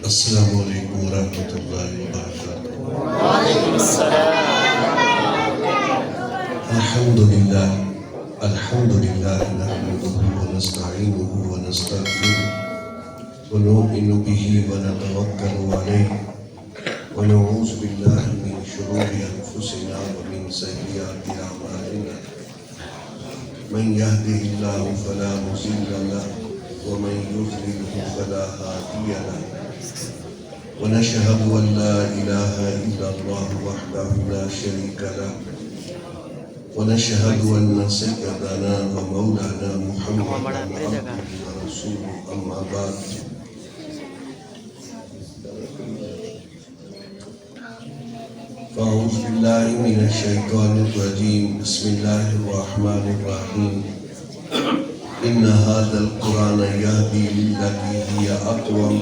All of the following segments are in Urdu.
السلام علیکم ورحمۃ اللہ وبرکاتہ۔ وعلیکم السلام۔ الحمد للہ نحمده ونستعینه ونستغفره ونؤمن به ونتوکل علیہ ونعوذ باللہ من شرور انفسنا ومن سیئات اعمالنا من يهده اللہ فلا مضل له ومن يضلل فلا هادي له ونشهد أن لا إله إلا الله وحده لا شريك له ونشهد أن سيدنا ومولانا محمدا عبده ورسوله أما بعد فأعوذ بالله من الشيطان الرجيم بسم الله الرحمن الرحيم إن هذا القرآن يهدي للتي هي أقوم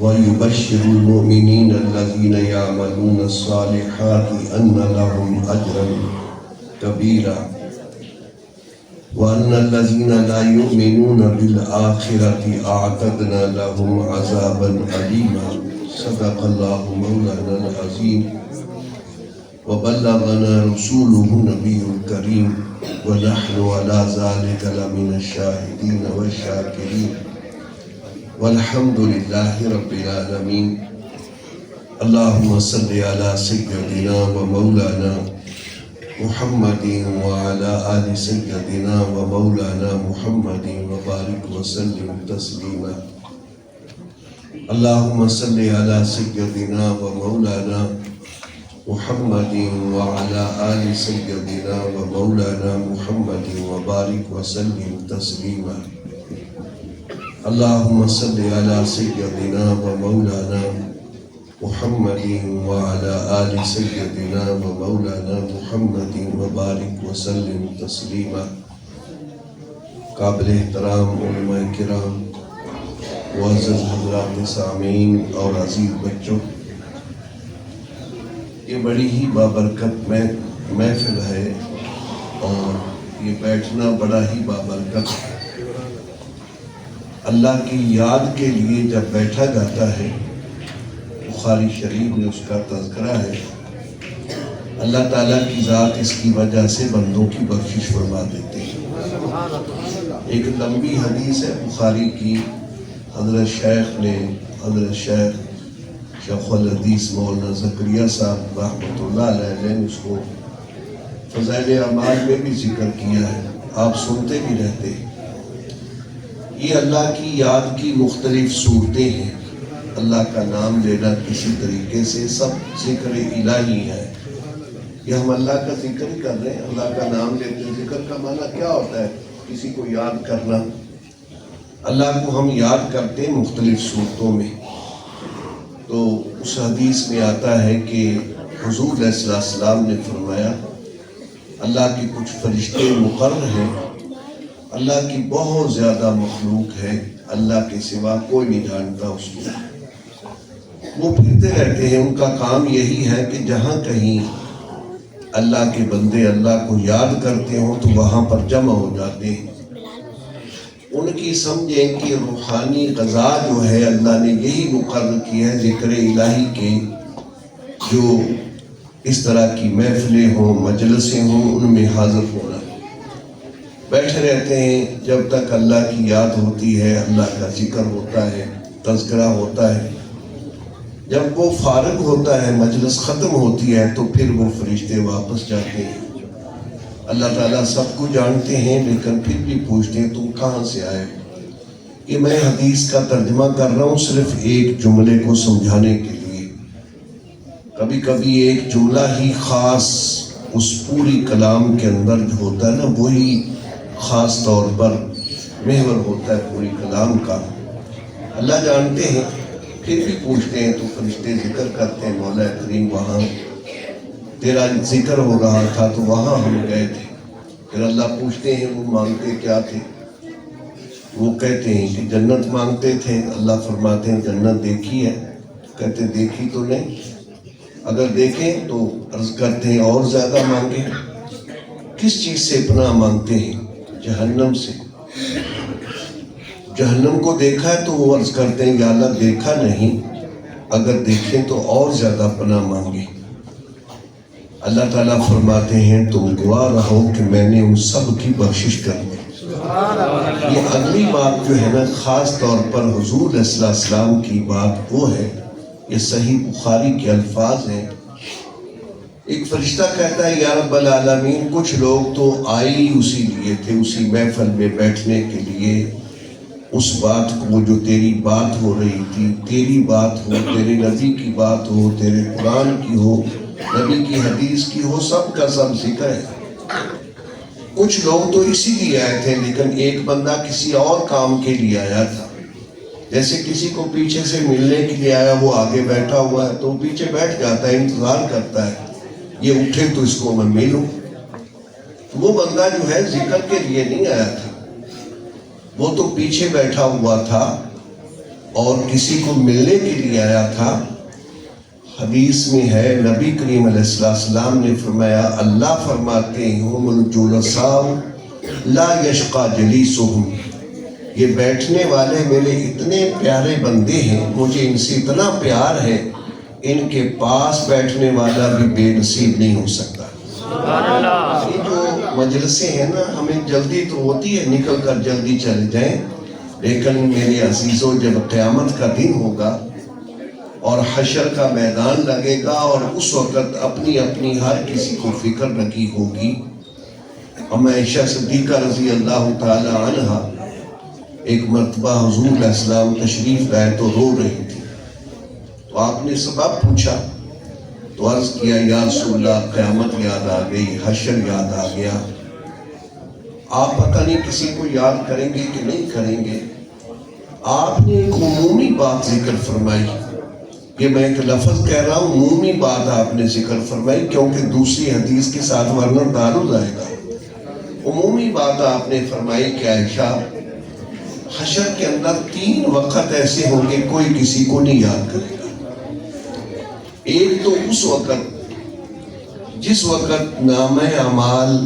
ويبشر المؤمنين الذين يعملون الصالحات أن لهم أجرا كبيرا وأن الذين لا يؤمنون بالآخرة أعتدنا لهم عذابا أليما صدق الله مولانا العظيم وبلغنا رسوله النبي الكريم ونحن على ذلك لمن الشاهدين والشاكرين والحمد للہ رب العالمین۔ اللہم صلی علی سیدنا و مولانا محمد وعلی آل سیدنا و مولانا محمد وبارک وسلم تسلیما۔ اللہم صلی علی سیدنا و مولانا محمد وعلی آل سیدنا و مولانا محمد وبارک وسلم تسلیما۔ اللہم صلی علی سیدنا و مولانا محمد وعلی آل سیدنا و مولانا محمد وبارک وسلم تسلیما۔ قابل احترام علماء کرام، معزز حضرات سامعین اور عزیز بچوں، یہ بڑی ہی بابرکت محفل ہے اور یہ بیٹھنا بڑا ہی بابرکت ہے۔ اللہ کی یاد کے لیے جب بیٹھا جاتا ہے، بخاری شریف میں اس کا تذکرہ ہے، اللہ تعالیٰ کی ذات اس کی وجہ سے بندوں کی بخشش فرما دیتے ہیں۔ ایک لمبی حدیث ہے بخاری کی، حضرت شیخ الحدیث مولانا زکریا صاحب رحمۃ اللہ علیہ نے اس کو فضائل اعمال میں بھی ذکر کیا ہے، آپ سنتے بھی رہتے ہیں۔ یہ اللہ کی یاد کی مختلف صورتیں ہیں۔ اللہ کا نام لینا کسی طریقے سے سب ذکر الہی ہے۔ یہ ہم اللہ کا ذکر ہی کر رہے ہیں، اللہ کا نام لیتے ہیں۔ ذکر کا معنی کیا ہوتا ہے؟ کسی کو یاد کرنا۔ اللہ کو ہم یاد کرتے ہیں مختلف صورتوں میں۔ تو اس حدیث میں آتا ہے کہ حضور علیہ السلام نے فرمایا، اللہ کے کچھ فرشتے مقرر ہیں، اللہ کی بہت زیادہ مخلوق ہے، اللہ کے سوا کوئی نہیں جانتا اس کو۔ وہ پھرتے رہتے ہیں، ان کا کام یہی ہے کہ جہاں کہیں اللہ کے بندے اللہ کو یاد کرتے ہوں تو وہاں پر جمع ہو جاتے ہیں۔ ان کی سمجھیں کہ روحانی غذا جو ہے اللہ نے یہی مقرر کی ہے، ذکر الہی کے جو اس طرح کی محفلیں ہوں، مجلسیں ہوں، ان میں حاضر ہونا۔ بیٹھے رہتے ہیں جب تک اللہ کی یاد ہوتی ہے، اللہ کا ذکر ہوتا ہے، تذکرہ ہوتا ہے۔ جب وہ فارغ ہوتا ہے، مجلس ختم ہوتی ہے، تو پھر وہ فرشتے واپس جاتے ہیں۔ اللہ تعالیٰ سب کو جانتے ہیں، لیکن پھر بھی پوچھتے ہیں تم کہاں سے آئے؟ کہ میں حدیث کا ترجمہ کر رہا ہوں صرف ایک جملے کو سمجھانے کے لیے۔ کبھی کبھی ایک جملہ ہی خاص اس پوری کلام کے اندر جو ہوتا ہے نا، وہی خاص طور پر محور ہوتا ہے پوری کلام کا۔ اللہ جانتے ہیں، پھر بھی پوچھتے ہیں تو فرشتے ذکر کرتے ہیں، مولا کریم وہاں تیرا ذکر ہو رہا تھا تو وہاں ہم گئے تھے۔ پھر اللہ پوچھتے ہیں وہ مانگتے کیا تھے؟ وہ کہتے ہیں کہ جنت مانگتے تھے۔ اللہ فرماتے ہیں جنت دیکھی ہے؟ کہتے دیکھی تو نہیں۔ اگر دیکھیں تو عرض کرتے ہیں اور زیادہ مانگیں۔ کس چیز سے پناہ مانگتے ہیں؟ جہنم سے۔ جہنم کو دیکھا ہے تو وہ عرض کرتے ہیں یا اللہ دیکھا نہیں، اگر دیکھیں تو اور زیادہ پناہ مانگے۔ اللہ تعالیٰ فرماتے ہیں تم گواہ رہو کہ میں نے ان سب کی بخشش کر دی۔ یہ اگلی بات جو ہے نا خاص طور پر حضور علیہ السلام کی بات وہ ہے، یہ صحیح بخاری کے الفاظ ہیں۔ ایک فرشتہ کہتا ہے یا رب العالمین کچھ لوگ تو آئے ہی اسی لیے تھے، اسی محفل میں بیٹھنے کے لیے، اس بات کو جو تیری بات ہو رہی تھی، تیری بات ہو، تیرے نبی کی بات ہو، تیرے قرآن کی ہو، نبی کی حدیث کی ہو، سب کا سب ذکر ہے۔ کچھ لوگ تو اسی لیے آئے تھے، لیکن ایک بندہ کسی اور کام کے لیے آیا تھا۔ جیسے کسی کو پیچھے سے ملنے کے لیے آیا، وہ آگے بیٹھا ہوا ہے تو پیچھے بیٹھ جاتا ہے، انتظار کرتا ہے یہ اٹھے تو اس کو میں ملوں۔ وہ بندہ جو ہے ذکر کے لیے نہیں آیا تھا، وہ تو پیچھے بیٹھا ہوا تھا اور کسی کو ملنے کے لیے آیا تھا۔ حدیث میں ہے نبی کریم علیہ السلام نے فرمایا اللہ فرماتے ہیں ہم الجلساء لا یشقى جلیسہم، یہ بیٹھنے والے میرے اتنے پیارے بندے ہیں، مجھے ان سے اتنا پیار ہے، ان کے پاس بیٹھنے والا بھی بے نصیب نہیں ہو سکتا۔ یہ جو مجلسیں ہیں نا، ہمیں جلدی تو ہوتی ہے نکل کر جلدی چلے جائیں، لیکن میرے عزیزوں جب قیامت کا دن ہوگا اور حشر کا میدان لگے گا اور اس وقت اپنی اپنی ہر کسی کو فکر رکھی ہوگی۔ عائشہ صدیقہ رضی اللہ تعالی عنہ ایک مرتبہ حضور علیہ السلام تشریف لائے تو رو رہی تھی، تو آپ نے سبب پوچھا تو عرض کیا یا رسول اللہ قیامت یاد آ گئی، حشر یاد آ گیا۔ آپ پتہ نہیں کسی کو یاد کریں گے کہ نہیں کریں گے۔ آپ نے ایک عمومی بات ذکر فرمائی، یہ میں ایک لفظ کہہ رہا ہوں، عمومی بات آپ نے ذکر فرمائی کیونکہ دوسری حدیث کے ساتھ ورنہ تعارض آئے گا۔ عمومی بات آپ نے فرمائی کہ عائشہ حشر کے اندر 3 وقت ایسے ہوں گے کوئی کسی کو نہیں یاد کرے گا۔ ایک تو اس وقت جس وقت نامہ اعمال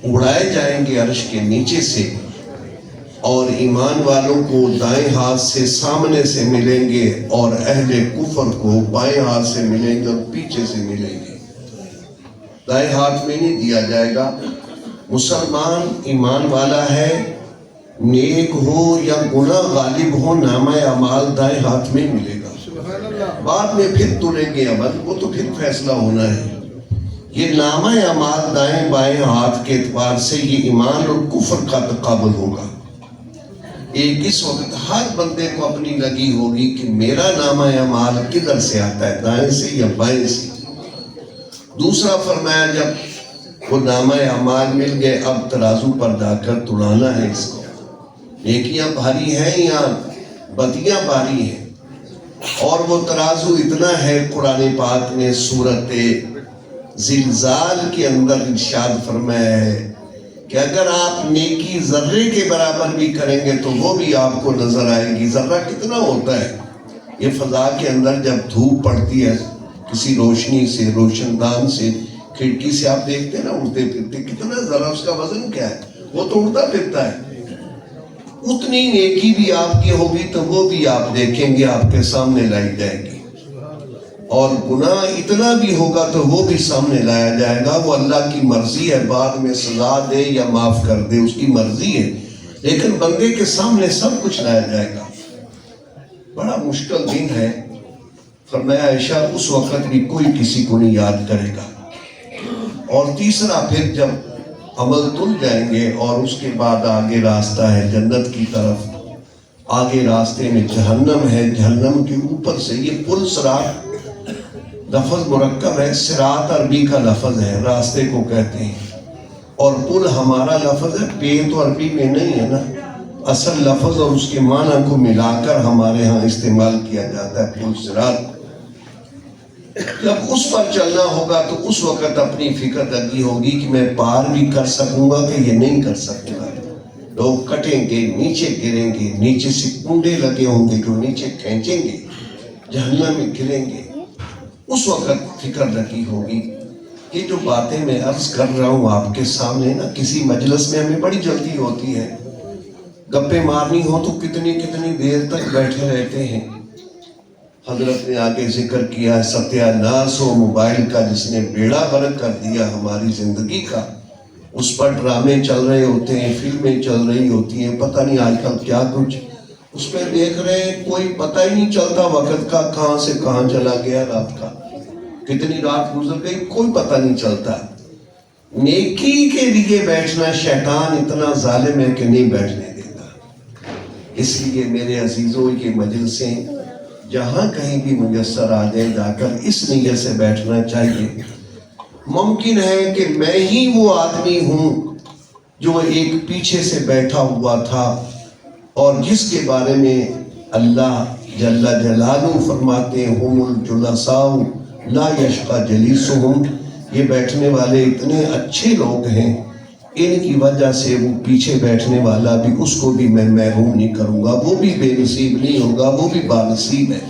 اڑائے جائیں گے عرش کے نیچے سے اور ایمان والوں کو دائیں ہاتھ سے سامنے سے ملیں گے اور اہل کفر کو بائیں ہاتھ سے ملیں گے اور پیچھے سے ملیں گے، دائیں ہاتھ میں نہیں دیا جائے گا۔ مسلمان ایمان والا ہے، نیک ہو یا گناہ غالب ہو، نامہ اعمال دائیں ہاتھ میں ملے گا۔ بعد میں پھر تلیں گے عمل، وہ تو پھر فیصلہ ہونا ہے۔ یہ نامہ اعمال دائیں بائیں ہاتھ کے اعتبار سے یہ ایمان اور کفر کا تقابل ہوگا۔ ایک اس وقت ہر بندے کو اپنی لگی ہوگی کہ میرا نامہ اعمال کدھر سے آتا ہے، دائیں سے یا بائیں سے۔ دوسرا فرمایا جب وہ نامہ اعمال مل گئے اب ترازو پر جا کر توڑانا ہے اس کو، نیکیاں بھاری ہیں یا بدیاں بھاری ہیں، اور وہ ترازو اتنا ہے قرآن پاک نے سورۃ زلزال کے اندر ارشاد فرمایا ہے کہ اگر آپ نیکی ذرے کے برابر بھی کریں گے تو وہ بھی آپ کو نظر آئے گی۔ ذرہ کتنا ہوتا ہے؟ یہ فضا کے اندر جب دھوپ پڑتی ہے کسی روشنی سے، روشن دان سے، کھڑکی سے آپ دیکھتے ہیں نا اڑتے پھرتے، کتنا ذرا اس کا وزن کیا ہے؟ وہ تو اڑتا پھرتا ہے۔ اتنی نیکی بھی آپ کی ہوگی تو وہ بھی آپ دیکھیں گے، آپ کے سامنے لائی جائے گی، اور گناہ اتنا بھی ہوگا تو وہ بھی سامنے لایا جائے گا۔ وہ اللہ کی مرضی ہے، بعد میں سزا دے یا معاف کر دے، اس کی مرضی ہے، لیکن بندے کے سامنے سب کچھ لایا جائے گا۔ بڑا مشکل دن ہے۔ فرمایا عائشہ اس وقت بھی کوئی کسی کو نہیں یاد کرے گا۔ اور تیسرا پھر جب عمل تل جائیں گے اور اس کے بعد آگے راستہ ہے جنت کی طرف، آگے راستے میں جہنم ہے، جہنم کے اوپر سے یہ پل صراط، لفظ مرکب ہے، صراط عربی کا لفظ ہے، راستے کو کہتے ہیں، اور پل ہمارا لفظ ہے، پے تو عربی میں نہیں ہے نا، اصل لفظ اور اس کے معنی کو ملا کر ہمارے ہاں استعمال کیا جاتا ہے پل صراط۔ جب اس پر چلنا ہوگا تو اس وقت اپنی فکر لگی ہوگی کہ میں پار بھی کر سکوں گا کہ یہ نہیں کر سکوں گا۔ لوگ کٹیں گے، نیچے گریں گے، نیچے سے کنڈے لگے ہوں گے جو نیچے کھینچیں گے، جہنم میں گریں گے۔ اس وقت فکر لگی ہوگی۔ یہ جو باتیں میں عرض کر رہا ہوں آپ کے سامنے نا، کسی مجلس میں ہمیں بڑی جلدی ہوتی ہے، گپے مارنی ہو تو کتنی کتنی دیر تک بیٹھے رہتے ہیں. حضرت نے آگے ذکر کیا ستیہ ناس و موبائل کا جس نے بیڑا غرق کر دیا ہماری زندگی کا. اس پر ڈرامے چل رہے ہوتے ہیں, فلمیں چل رہی ہوتی ہیں, پتہ نہیں آج کل کیا کچھ اس پہ دیکھ رہے ہیں, کوئی پتہ ہی نہیں چلتا وقت کا, کہاں سے کہاں چلا گیا رات کا, کتنی رات گزر گئی کوئی پتہ نہیں چلتا. نیکی کے لیے بیٹھنا شیطان اتنا ظالم ہے کہ نہیں بیٹھنے دیتا. اس لیے میرے عزیزوں یہ مجلسیں جہاں کہیں بھی میسر آ جائیں جا کر اس نیت سے بیٹھنا چاہیے. ممکن ہے کہ میں ہی وہ آدمی ہوں جو ایک پیچھے سے بیٹھا ہوا تھا اور جس کے بارے میں اللہ جل جلالہ فرماتے ہیں ہم الجلساء لا یشقی جلیسہم. یہ بیٹھنے والے اتنے اچھے لوگ ہیں, ان کی وجہ سے وہ پیچھے بیٹھنے والا بھی اس کو بھی میں محروم نہیں کروں گا, وہ بھی بے نصیب نہیں ہوگا, وہ بھی بانصیب ہے.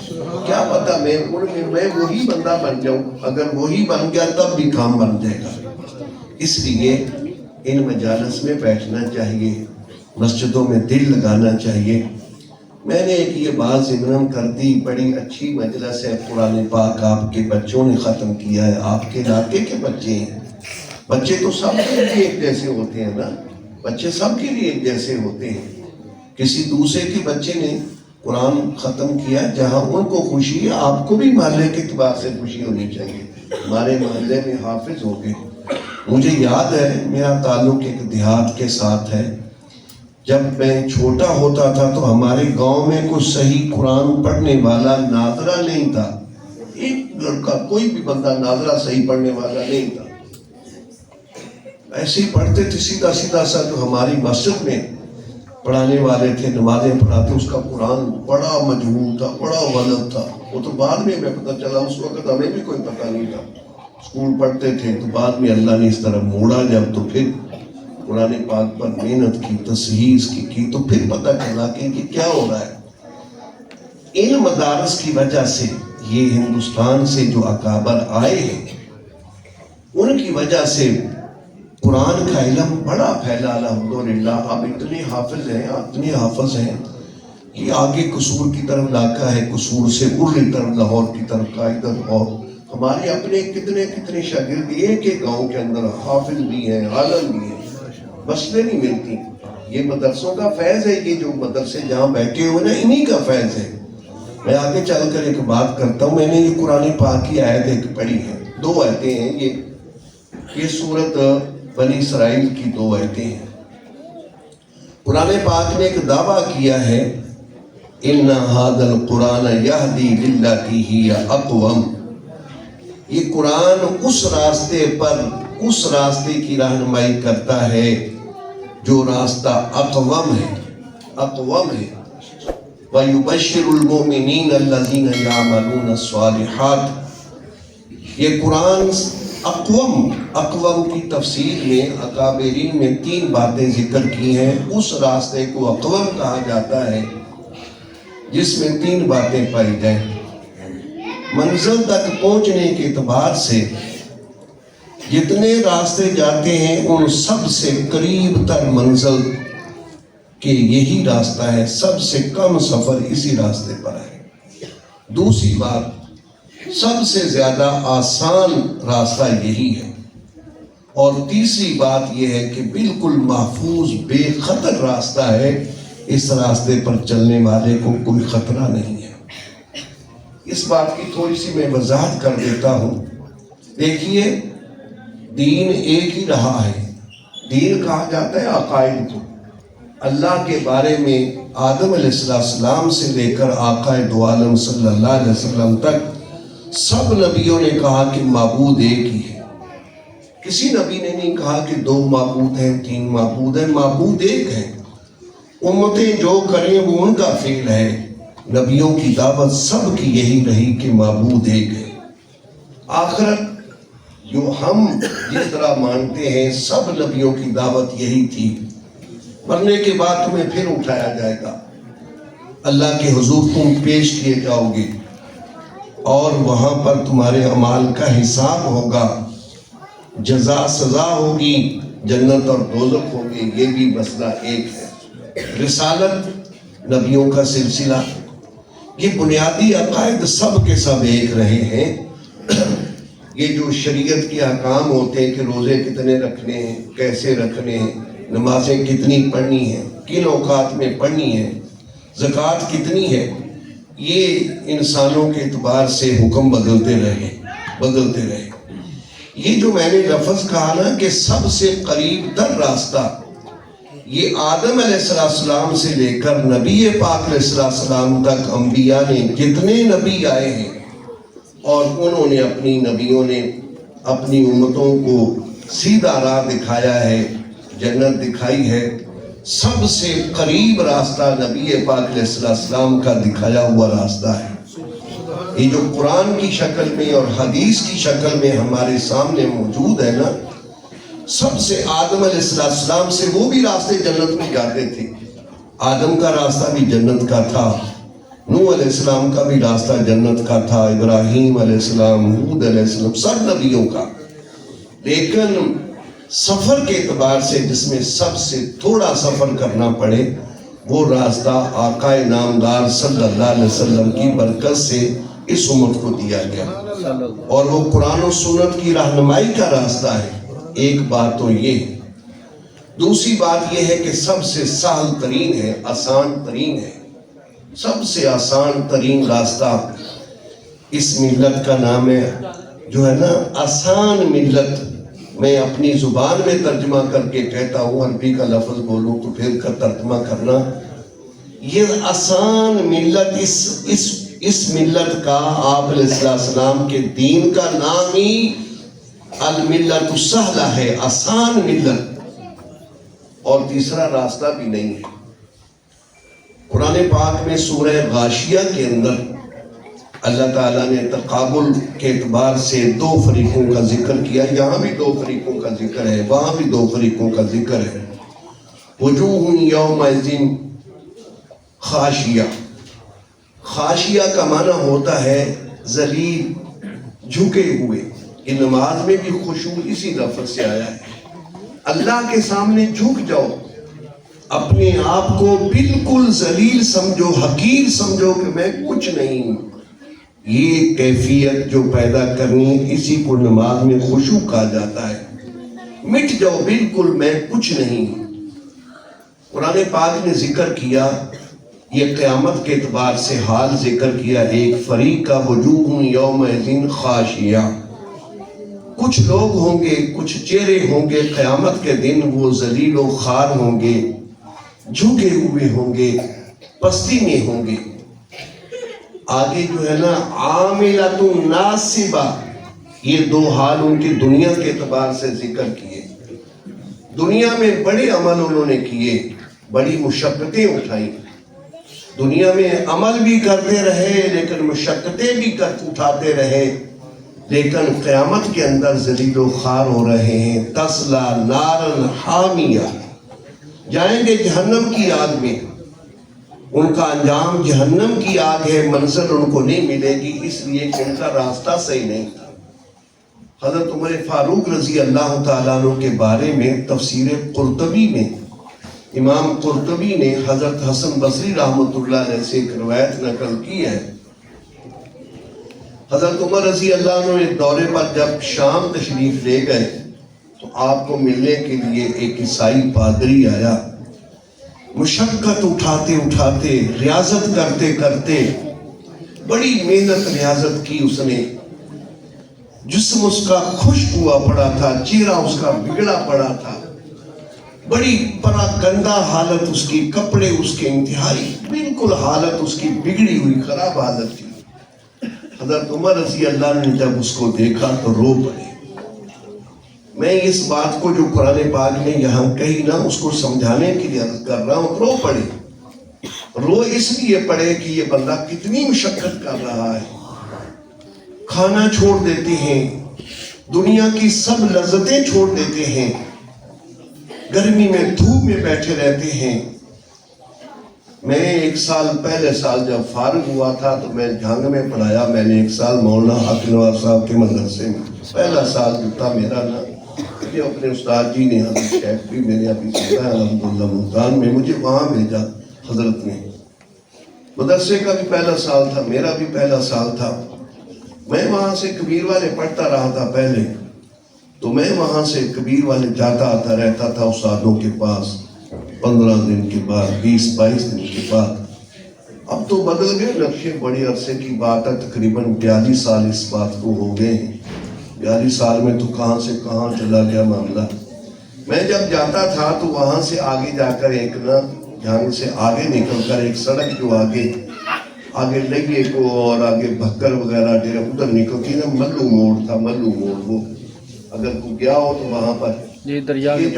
کیا پتا میں وہی بندہ بن جاؤں, اگر وہی بن گیا تب بھی کام بن جائے گا. اس لیے ان مجالس میں بیٹھنا چاہیے, مسجدوں میں دل لگانا چاہیے. میں نے ایک یہ بات ضمن کر دی, بڑی اچھی مجلس ہے, قرآن پاک آپ کے بچوں نے ختم کیا ہے, آپ کے علاقے کے بچے ہیں. بچے تو سب کے لیے ایک جیسے ہوتے ہیں نا, بچے سب کے لیے ایک جیسے ہوتے ہیں. کسی دوسرے کے بچے نے قرآن ختم کیا, جہاں ان کو خوشی ہے آپ کو بھی محلے کے اعتبار سے خوشی ہونی چاہیے. ہمارے محلے میں حافظ ہو گئے. مجھے یاد ہے میرا تعلق ایک دیہات کے ساتھ ہے. جب میں چھوٹا ہوتا تھا تو ہمارے گاؤں میں کوئی صحیح قرآن پڑھنے والا ناظرہ نہیں تھا. ایک لڑکا کوئی بھی بندہ ناظرہ صحیح پڑھنے والا نہیں تھا. ایسے ہی پڑھتے تھے سیدھا سیدھا سا جو ہماری مسجد میں پڑھانے والے تھے, نمازیں پڑھاتے, اس کا قرآن بڑا مجہول تھا, بڑا غلط تھا. وہ تو بعد میں پتہ چلا, اس وقت ہمیں بھی کوئی پتہ نہیں تھا. اسکول پڑھتے تھے تو بعد میں اللہ نے اس طرح موڑا جب, تو پھر قرآن پاک پر محنت کی, تصحیح اس کی تو پھر پتہ چلا کہ کیا ہو رہا ہے. ان مدارس کی وجہ سے یہ ہندوستان سے جو اکابر آئے ہیں ان کی وجہ سے قرآن کا علم بڑا پھیلا الحمدللہ. اب اتنے حافظ ہیں, اتنے حافظ ہیں. یہ آگے قصور کی طرف علاقہ ہے, قصور سے ارلی طرف لاہور کی طرف کا ادھر, اور ہمارے اپنے کتنے کتنے شاگرد ایک ایک گاؤں کے اندر حافظ بھی ہیں, عالم بھی ہیں. بسیں نہیں ملتی. یہ مدرسوں کا فیض ہے, یہ جو مدرسے جہاں بیٹھے ہوئے نا انہی کا فیض ہے. میں آگے چل کر ایک بات کرتا ہوں. میں نے یہ قرآن پاک کی آیت ایک پڑھی ہے, 2 آیتیں ہیں. یہ سورت بنی اسرائیل کی 2 آیتیں ہیں. قرآن پاک نے ایک دعویٰ کیا ہے اِنَّ هَذَا الْقُرْآنَ يَهْدِي لِلَّتِي هِيَ أَقْوَمُ. یہ قرآن اس راستے پر, اس راستے کی رہنمائی کرتا ہے جو راستہ اقوم ہے, اقوم ہے. وَيُبَشِّرُ الْمُؤْمِنِينَ الَّذِينَ يَعْمَلُونَ الصَّالِحَاتِ. یہ قرآن اقوم کی تفسیر میں اکابرین میں 3 باتیں ذکر کی ہیں. اس راستے کو اقوم کہا جاتا ہے جس میں 3 باتیں پائی جائیں. منزل تک پہنچنے کے اعتبار سے جتنے راستے جاتے ہیں ان سب سے قریب تر منزل کہ یہی راستہ ہے, سب سے کم سفر اسی راستے پر ہے. دوسری بات, سب سے زیادہ آسان راستہ یہی ہے. اور تیسری بات یہ ہے کہ بالکل محفوظ بے خطر راستہ ہے, اس راستے پر چلنے والے کو کوئی خطرہ نہیں ہے. اس بات کی تھوڑی سی میں وضاحت کر دیتا ہوں. دیکھیے دین ایک ہی رہا ہے. دین کہا جاتا ہے عقائد کو. اللہ کے بارے میں آدم علیہ السلام سے لے کر آقا دو عالم صلی اللہ علیہ وسلم تک سب نبیوں نے کہا کہ معبود ایک ہی ہے. کسی نبی نے نہیں کہا کہ 2 معبود ہیں, 3 معبود ہیں. معبود ایک ہے. امتیں جو کریں وہ ان کا فعل ہے. نبیوں کی دعوت سب کی یہی رہی کہ معبود ایک ہے. آخرت جو ہم جس طرح مانتے ہیں سب نبیوں کی دعوت یہی تھی. مرنے کے بعد تمہیں پھر اٹھایا جائے گا, اللہ کے حضور تم پیش کیے جاؤ گے اور وہاں پر تمہارے اعمال کا حساب ہوگا, جزا سزا ہوگی, جنت اور دوزخ ہوگی. یہ بھی مسئلہ ایک ہے. رسالت نبیوں کا سلسلہ، یہ بنیادی عقائد سب کے سب ایک رہے ہیں۔ یہ جو شریعت کے احکام ہوتے ہیں کہ روزے کتنے رکھنے ہیں، کیسے رکھنے ہیں، نمازیں کتنی پڑھنی ہیں، کن اوقات میں پڑھنی ہے، زکوٰۃ کتنی ہے، یہ انسانوں کے اعتبار سے حکم بدلتے رہے۔ یہ جو میں نے لفظ کہا نا کہ سب سے قریب تر راستہ، یہ آدم علیہ السلام سے لے کر نبی پاک علیہ السلام تک انبیاء نے جتنے نبی آئے ہیں اور انہوں نے اپنی نبیوں نے اپنی امتوں کو سیدھا راہ دکھایا ہے، جنت دکھائی ہے، سب سے قریب راستہ نبی پاک علیہ السلام کا دکھایا ہوا راستہ ہے۔ یہ جو قرآن کی شکل میں اور حدیث کی شکل میں ہمارے سامنے موجود ہے نا، سب سے آدم علیہ السلام سے وہ بھی راستے جنت میں جاتے تھے۔ آدم کا راستہ بھی جنت کا تھا، نوح علیہ السلام کا بھی راستہ جنت کا تھا، ابراہیم علیہ السلام، ہود علیہ السلام، سب نبیوں کا۔ لیکن سفر کے اعتبار سے جس میں سب سے تھوڑا سفر کرنا پڑے، وہ راستہ آقا نامدار صلی اللہ علیہ وسلم کی برکت سے اس امت کو دیا گیا، اور وہ قرآن و سنت کی رہنمائی کا راستہ ہے۔ ایک بات تو یہ، دوسری بات یہ ہے کہ سب سے سہل ترین ہے، آسان ترین ہے، سب سے آسان ترین راستہ اس ملت کا نام ہے، جو ہے نا آسان ملت۔ میں اپنی زبان میں ترجمہ کر کے کہتا ہوں، عربی کا لفظ بولوں تو پھر کا ترجمہ کرنا، یہ آسان ملت، اس ملت کا آپ علیہ السلام کے دین کا نام ہی الملت السہلہ ہے، آسان ملت، اور تیسرا راستہ بھی نہیں ہے۔ قرآن پاک میں سورہ غاشیہ کے اندر اللہ تعالیٰ نے تقابل کے اعتبار سے دو فریقوں کا ذکر کیا، یہاں بھی دو فریقوں کا ذکر ہے، وہاں بھی دو فریقوں کا ذکر ہے۔ وجوہ یومئذ خاشیہ، خاشیہ کا معنی ہوتا ہے ذلیل، جھکے ہوئے۔ یہ نماز میں بھی خشوع اسی لفظ سے آیا ہے۔ اللہ کے سامنے جھک جاؤ، اپنے آپ کو بالکل ذلیل سمجھو، حقیر سمجھو کہ میں کچھ نہیں ہوں۔ یہ کیفیت جو پیدا کرنی ہے، اسی کو نماز میں خشوع کہا جاتا ہے۔ مٹ جاؤ بالکل، میں کچھ نہیں ہوں۔ قرآن پاک نے ذکر کیا، یہ قیامت کے اعتبار سے حال ذکر کیا، ایک فریق کا وجوہ یومئذ خاشیہ، کچھ لوگ ہوں گے، کچھ چہرے ہوں گے قیامت کے دن، وہ ذلیل و خوار ہوں گے، جھکے ہوئے ہوں گے، پستی میں ہوں گے۔ آگے جو ہے نا عاملۃ ناصبہ، یہ دو حال ان کی دنیا کے اعتبار سے ذکر کیے۔ دنیا میں بڑے عمل انہوں نے کیے، بڑی مشقتیں اٹھائیں، دنیا میں عمل بھی کرتے رہے لیکن مشقتیں بھی اٹھاتے رہے، لیکن قیامت کے اندر ذلیل و خوار ہو رہے ہیں۔ تسلا نارا حامیہ، جائیں گے جہنم کی آگ میں، ان کا انجام جہنم کی آگ ہے، منزل ان کو نہیں ملے گی، اس لیے کہ ان کا راستہ صحیح نہیں تھا۔ حضرت عمر فاروق رضی اللہ تعالیٰ عنہ کے بارے میں تفسیر قرطبی میں امام قرطبی نے حضرت حسن بصری رحمۃ اللہ علیہ سے ایک روایت نقل کی ہے۔ حضرت عمر رضی اللہ عنہ ایک دورے پر جب شام تشریف لے گئے تو آپ کو ملنے کے لیے ایک عیسائی پادری آیا۔ مشقت اٹھاتے اٹھاتے، ریاضت کرتے کرتے، بڑی محنت ریاضت کی اس نے، جسم اس کا خشک ہوا پڑا تھا، چہرہ اس کا بگڑا پڑا تھا، بڑی پراکندا حالت اس کی، کپڑے اس کے انتہائی بالکل حالت اس کی بگڑی ہوئی خراب حالت تھی۔ حضرت عمر رضی اللہ عنہ نے جب اس کو دیکھا تو رو پڑے۔ میں اس بات کو جو قرآن پاک نے یہاں کہی نا، اس کو سمجھانے کے لیے عرض کر رہا ہوں، رو پڑے۔ رو اس لیے پڑے کہ یہ بندہ کتنی مشقت کر رہا ہے، کھانا چھوڑ دیتے ہیں، دنیا کی سب لذتیں چھوڑ دیتے ہیں، گرمی میں دھوپ میں بیٹھے رہتے ہیں۔ میں ایک سال پہلے سال جب فارغ ہوا تھا تو میں جھنگ میں پڑھایا، میں نے ایک سال مولانا حق نواز صاحب کے مدرسے میں، پہلا سال جو تھا میرا نا، مجھے اپنے استاد جی نے حضرت شیخ بھی میں نے ابھی سنا ہے الحمدللہ ملتان میں، مجھے وہاں بھیجا حضرت نے. مدرسے کا بھی پہلا سال تھا، میرا بھی پہلا سال تھا. میں وہاں سے کبیر والے پڑھتا رہا تھا پہلے، تو میں وہاں سے کبیر والے جاتا آتا رہتا تھا استادوں کے پاس 15 دن کے بعد، 20-22 دن کے بعد. اب تو بدل گئے نقشے، بڑے عرصے کی بات ہے، تقریباً 42 سال اس بات کو ہو گئے ہیں. 42 سال میں تو کہاں سے کہاں چلا گیا معاملہ. میں جب جاتا تھا تو وہاں سے آگے جا کر ایک نا جہاں سے آگے نکل کر ایک سڑک جو آگے لگیے کو اور آگے بھکر وغیرہ ڈیرا ادھر نکلتی نا، ملو موڑ تھا، ملو موڑ. وہ اگر کوئی گیا ہو تو وہاں پر جی دریا یہ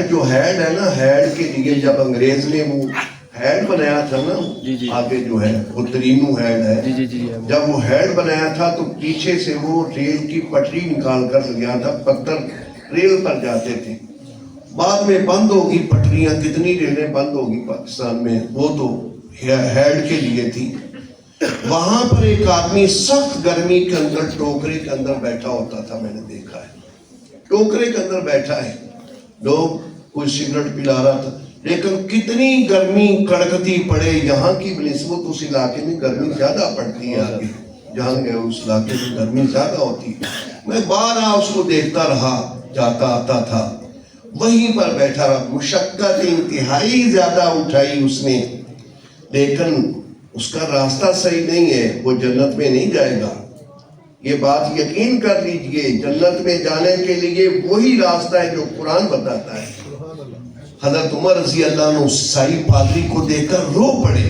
جو ہیڈ ہے نا، ہیڈ کے لیے جب انگریز نے وہ ہیڈ بنایا تھا نا، آگے جو ہے وہ ترینو ہیڈ ہے، جب وہ ہیڈ بنایا تھا تو پیچھے سے وہ ریل کی پٹری نکال کر گیا تھا، پتھر ریل پر جاتے تھے. بعد میں بند ہوگی پٹریاں، کتنی ریلیں بند ہوگی پاکستان میں، وہ تو ہیڈ کے لیے تھی. وہاں پر ایک آدمی سخت گرمی کے اندر ٹوکرے کے اندر بیٹھا ہوتا تھا، میں نے دیکھا ہے. ٹوکرے کے اندر بیٹھا ہے، لوگ کوئی سگریٹ پلا رہا تھا، لیکن کتنی گرمی کڑکتی پڑے. یہاں کی بنسبت اس علاقے میں گرمی زیادہ پڑتی ہے، آگے جہاں گئے اس علاقے میں گرمی زیادہ ہوتی ہے. میں بارہ اس کو دیکھتا رہا، جاتا آتا تھا، وہیں پر بیٹھا رہا. مشقت انتہائی زیادہ اٹھائی اس نے، لیکن اس کا راستہ صحیح نہیں ہے، وہ جنت میں نہیں جائے گا. یہ بات یقین کر لیجئے، جنت میں جانے کے لیے وہی راستہ ہے جو قرآن بتاتا ہے. حضرت عمر رضی اللہ عنہ عیسائی پادری کو دیکھ کر رو پڑے.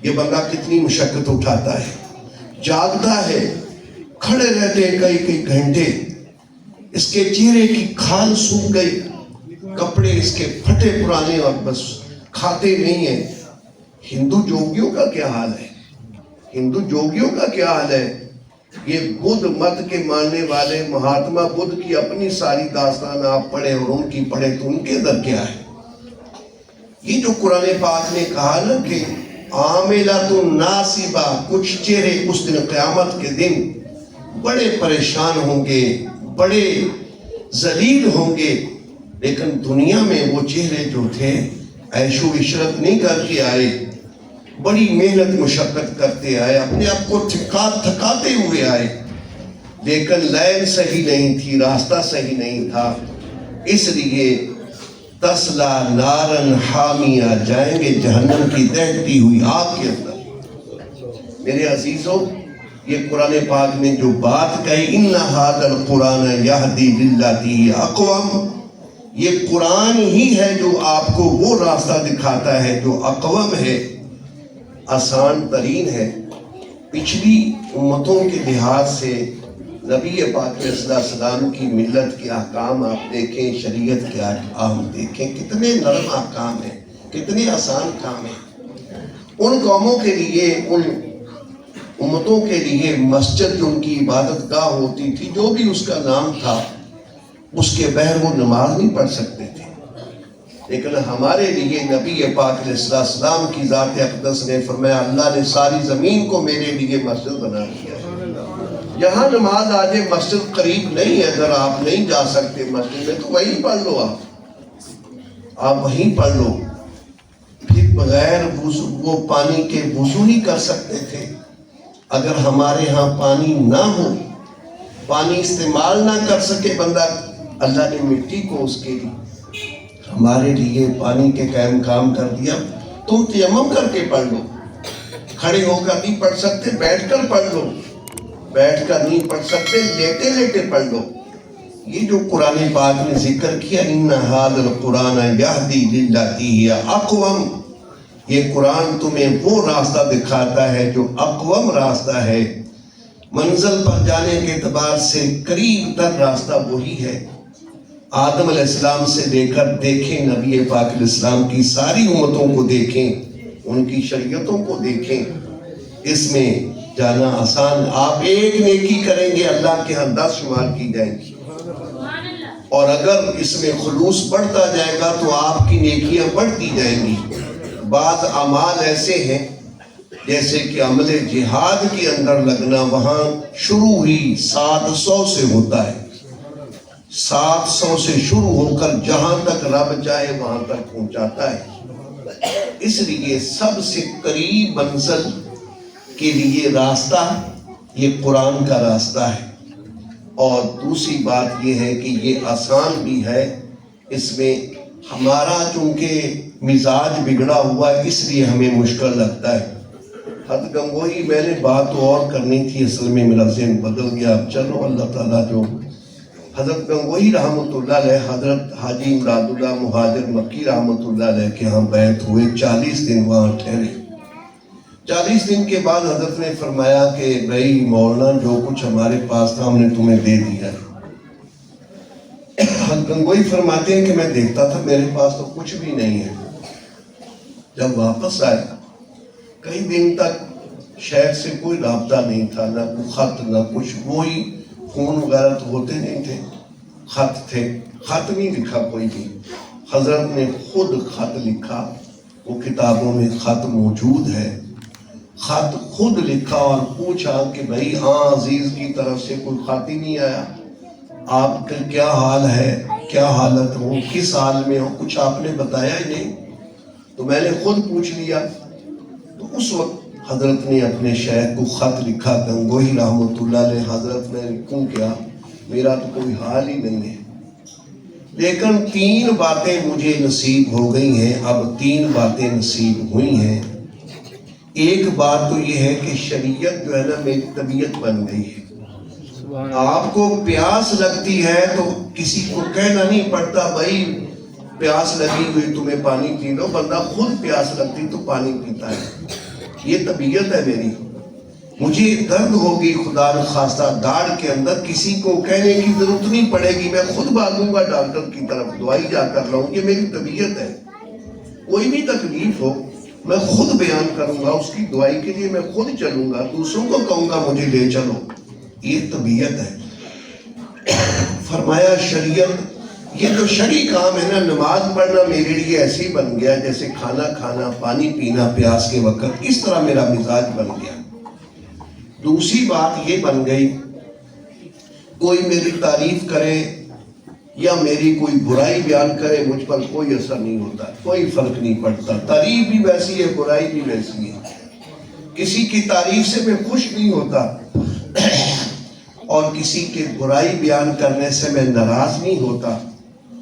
یہ بندہ کتنی مشقت اٹھاتا ہے، جاگتا ہے، کھڑے رہتے ہیں کئی گھنٹے. اس کے چہرے کی کھال سوکھ گئی، کپڑے اس کے پھٹے پرانے، اور بس کھاتے نہیں ہیں. ہندو جوگیوں کا کیا حال ہے، ہندو جوگیوں کا کیا حال ہے. یہ بدھ مت کے ماننے والے مہاتما بدھ کی اپنی ساری داستان آپ پڑھیں اور ان کی پڑھیں تو ان کے اندر کیا ہے. یہ جو قرآن پاک نے کہا نا کہ عاملۃ ناصبہ، کچھ چہرے اس دن قیامت کے دن بڑے پریشان ہوں گے، بڑے ذلیل ہوں گے، لیکن دنیا میں وہ چہرے جو تھے عیش و عشرت نہیں کر کے آئے، بڑی محنت مشقت کرتے آئے، اپنے آپ کو تھکاتے ہوئے آئے، لیکن لائن صحیح نہیں تھی، راستہ صحیح نہیں تھا. اس لیے تسلا نارن حامیہ، جائیں گے جہنم کی دہتی ہوئی آگ کے اندر. میرے عزیزوں، یہ قرآن پاک نے جو بات کہی ان ھذا القرآن یہدی للتی ہی اقوم، یہ قرآن ہی ہے جو آپ کو وہ راستہ دکھاتا ہے جو اقوم ہے، آسان ترین ہے. پچھلی امتوں کے لحاظ سے نبی پاک صلی اللہ علیہ وسلم کی ملت کے احکام آپ دیکھیں، شریعت کے احکام دیکھیں، کتنے نرم احکام ہیں، کتنے آسان کام ہیں. ان قوموں کے لیے، ان امتوں کے لیے مسجد جو ان کی عبادت گاہ ہوتی تھی، جو بھی اس کا نام تھا، اس کے بغیر وہ نماز نہیں پڑھ سکتے تھے. لیکن ہمارے لیے نبی پاک علیہ السلام کی ذات اقدس نے فرمایا اللہ نے ساری زمین کو میرے لیے مسجد بنا دیا. یہاں نماز آج مسجد قریب نہیں ہے، اگر آپ نہیں جا سکتے مسجد میں تو وہیں پڑھ لو، آپ وہیں پڑھ لو. پھر بغیر وضو، وہ پانی کے وضو نہیں کر سکتے تھے. اگر ہمارے ہاں پانی نہ ہو، پانی استعمال نہ کر سکے بندہ، اللہ نے مٹی کو اس کے لیے ہمارے لیے پانی کے قائم کام کر دیا. تم تیمم کر کے پڑھ لو، کھڑے ہو کر نہیں پڑھ سکتے بیٹھ کر پڑھ لو، بیٹھ کر نہیں پڑھ سکتے لیٹے لیٹے پڑھ لو. یہ جو قرآن پاک نے ذکر کیا ان ھذا القرآن یہدی للتی ہی اقوم، یہ قرآن تمہیں وہ راستہ دکھاتا ہے جو اقوم راستہ ہے. منزل پر جانے کے اعتبار سے قریب تر راستہ وہی ہے. آدم علیہ السلام سے لے کر دیکھیں نبی پاک علیہ السلام کی ساری امتوں کو دیکھیں، ان کی شریعتوں کو دیکھیں، اس میں جانا آسان. آپ ایک نیکی کریں گے اللہ کے ہاں 10 شمار کی جائیں گی، اور اگر اس میں خلوص بڑھتا جائے گا تو آپ کی نیکیاں بڑھتی جائیں گی. بعض اعمال ایسے ہیں جیسے کہ عمل جہاد کے اندر لگنا، وہاں شروع ہی 700 سے ہوتا ہے، 700 سے شروع ہو کر جہاں تک رب چاہے وہاں تک پہنچاتا ہے۔ اس لیے سب سے قریب منزل کے لیے راستہ یہ قرآن کا راستہ ہے، اور دوسری بات یہ ہے کہ یہ آسان بھی ہے۔ اس میں ہمارا چونکہ مزاج بگڑا ہوا ہے اس لیے ہمیں مشکل لگتا ہے۔ حضرت گنگوئی میں نے بات تو اور کرنی تھی، اصل میں میرا ذہن بدل گیا۔ اب چلو اللہ تعالیٰ جو حضرت گنگوئی رحمۃ اللہ علیہ حضرت حاجی امداد اللہ مہاجر مکی رحمۃ اللہ علیہ کے ہاں بیعت ہوئے، 40 دن وہاں ٹھہرے۔ 40 دن کے بعد حضرت نے فرمایا کہ بھائی مولانا جو کچھ ہمارے پاس تھا ہم نے تمہیں دے دیا ہے۔ حضرت گنگوئی فرماتے ہیں کہ میں دیکھتا تھا میرے پاس تو کچھ بھی نہیں ہے۔ جب واپس آئے کئی دن تک شہر سے کوئی رابطہ نہیں تھا، نہ کوئی خط نہ کچھ، وہی فون وغیرہ تو ہوتے نہیں تھے، خط تھے، خط نہیں لکھا کوئی بھی۔ حضرت نے خود خط لکھا، وہ کتابوں میں خط موجود ہے۔ خط خود لکھا اور پوچھا کہ بھائی عزیز کی طرف سے کوئی خط ہی نہیں آیا، آپ کا کیا حال ہے، کیا حالت ہو، کس حال میں ہو، کچھ آپ نے بتایا ہی نہیں۔ تو میں نے خود پوچھ لیا۔ تو اس وقت حضرت نے اپنے شیخ کو خط لکھا، گنگوئی رحمۃ اللہ علیہ حضرت میں لکھوں کیا، میرا تو کوئی حال ہی نہیں ہے، لیکن 3 باتیں مجھے نصیب ہو گئی ہیں۔ اب 3 باتیں نصیب ہوئی ہیں۔ ایک بات تو یہ ہے کہ شریعت جو ہے نا میری طبیعت بن گئی ہے۔ آپ کو پیاس لگتی ہے تو کسی کو کہنا نہیں پڑتا بھائی پیاس لگی ہوئی تمہیں پانی پی لو، بندہ خود پیاس لگتی تو پانی پیتا ہے۔ یہ طبیعت ہے میری۔ مجھے درد ہوگی خدا نخواستہ داڑھ کے اندر، کسی کو کہنے کی ضرورت نہیں پڑے گی، میں خود بھاگوں گا ڈاکٹر کی طرف، دوائی جا کر لاؤں، یہ میری طبیعت ہے۔ کوئی بھی تکلیف ہو میں خود بیان کروں گا، اس کی دوائی کے لیے میں خود چلوں گا، دوسروں کو کہوں گا مجھے لے چلو، یہ طبیعت ہے۔ فرمایا شریعت، یہ جو شرعی کام ہے نا، نماز پڑھنا میرے لیے ایسے ہی بن گیا جیسے کھانا کھانا، پانی پینا پیاس کے وقت، اس طرح میرا مزاج بن گیا۔ دوسری بات یہ بن گئی، کوئی میری تعریف کرے یا میری کوئی برائی بیان کرے، مجھ پر کوئی اثر نہیں ہوتا، کوئی فرق نہیں پڑتا، تعریف بھی ویسی ہے برائی بھی ویسی ہے۔ کسی کی تعریف سے میں خوش نہیں ہوتا اور کسی کے برائی بیان کرنے سے میں ناراض نہیں ہوتا۔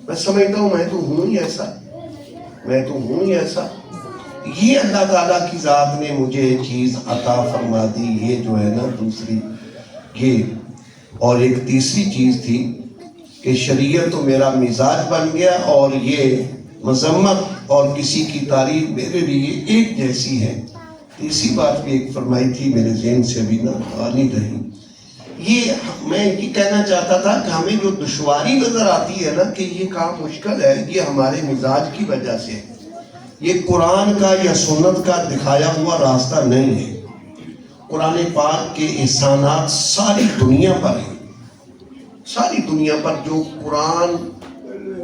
میں سمجھتا ہوں میں تو ہوں ہی ایسا، میں تو ہوں ہی ایسا۔ یہ اللہ تعالیٰ کی ذات نے مجھے چیز عطا فرما دی، یہ جو ہے نا دوسری یہ۔ اور ایک تیسری چیز تھی کہ شریعت تو میرا مزاج بن گیا، اور یہ مذمت اور کسی کی تعریف میرے لیے ایک جیسی ہے۔ تیسری بات بھی ایک فرمائی تھی میرے ذہن سے بھی نہ آ نہیں رہی، یہ میں یہ کہنا چاہتا تھا کہ ہمیں جو دشواری نظر آتی ہے نا کہ یہ کام مشکل ہے، یہ ہمارے مزاج کی وجہ سے، یہ قرآن کا یا سنت کا دکھایا ہوا راستہ نہیں ہے۔ قرآن پاک کے احسانات ساری دنیا پر ہیں، ساری دنیا پر، جو قرآن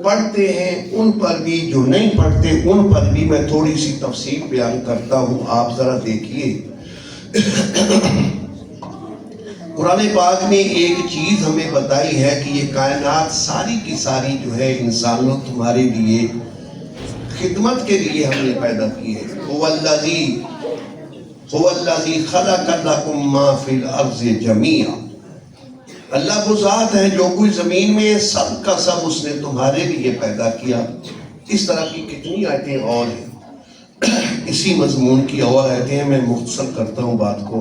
پڑھتے ہیں ان پر بھی، جو نہیں پڑھتے ان پر بھی۔ میں تھوڑی سی تفصیل بیان کرتا ہوں، آپ ذرا دیکھیے۔ قرآن پاک نے ایک چیز ہمیں بتائی ہے کہ یہ کائنات ساری کی ساری جو ہے انسانوں تمہارے لیے خدمت کے لیے ہم نے پیدا کی ہے۔ هو الذی خلق لکم ما فی الارض جمیعا، اللہ وہ ذات ہے جو کوئی زمین میں سب کا سب اس نے تمہارے لیے پیدا کیا۔ اس طرح کی کتنی آیتیں اور ہیں، اسی مضمون کی اور آیتیں ہیں، میں مختصر کرتا ہوں بات کو۔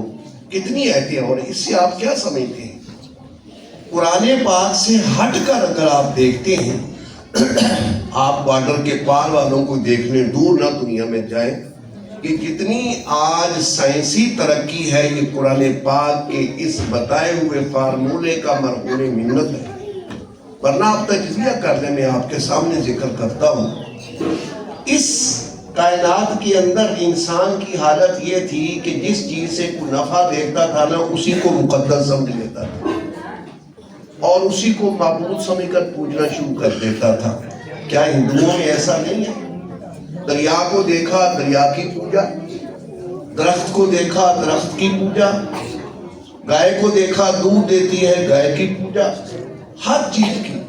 کتنی آیتیں اور ہیں، اس سے آپ کیا سمجھتے ہیں؟ قرآن پاک سے ہٹ کر اگر آپ دیکھتے ہیں، آپ بارڈر کے پار والوں کو دیکھنے دور نہ دنیا میں جائیں کہ کتنی آج سائنسی ترقی ہے، یہ قرآن پاک کے اس بتائے ہوئے فارمولے کا مرہون منت ہے۔ ورنہ آپ تجزیہ کر لیں، میں آپ کے سامنے ذکر کرتا ہوں، اس کائنات کے اندر انسان کی حالت یہ تھی کہ جس چیز سے کوئی نفع دیکھتا تھا نا اسی کو مقدس سمجھ لیتا تھا اور اسی کو معبود سمجھ کر پوجنا شروع کر دیتا تھا۔ کیا ہندوؤں میں ایسا نہیں ہے؟ دریا کو دیکھا دریا کی پوجا، درخت کو دیکھا درخت کی پوجا، گائے کو دیکھا دودھ دیتی ہے گائے کی پوجا، ہر چیز کی۔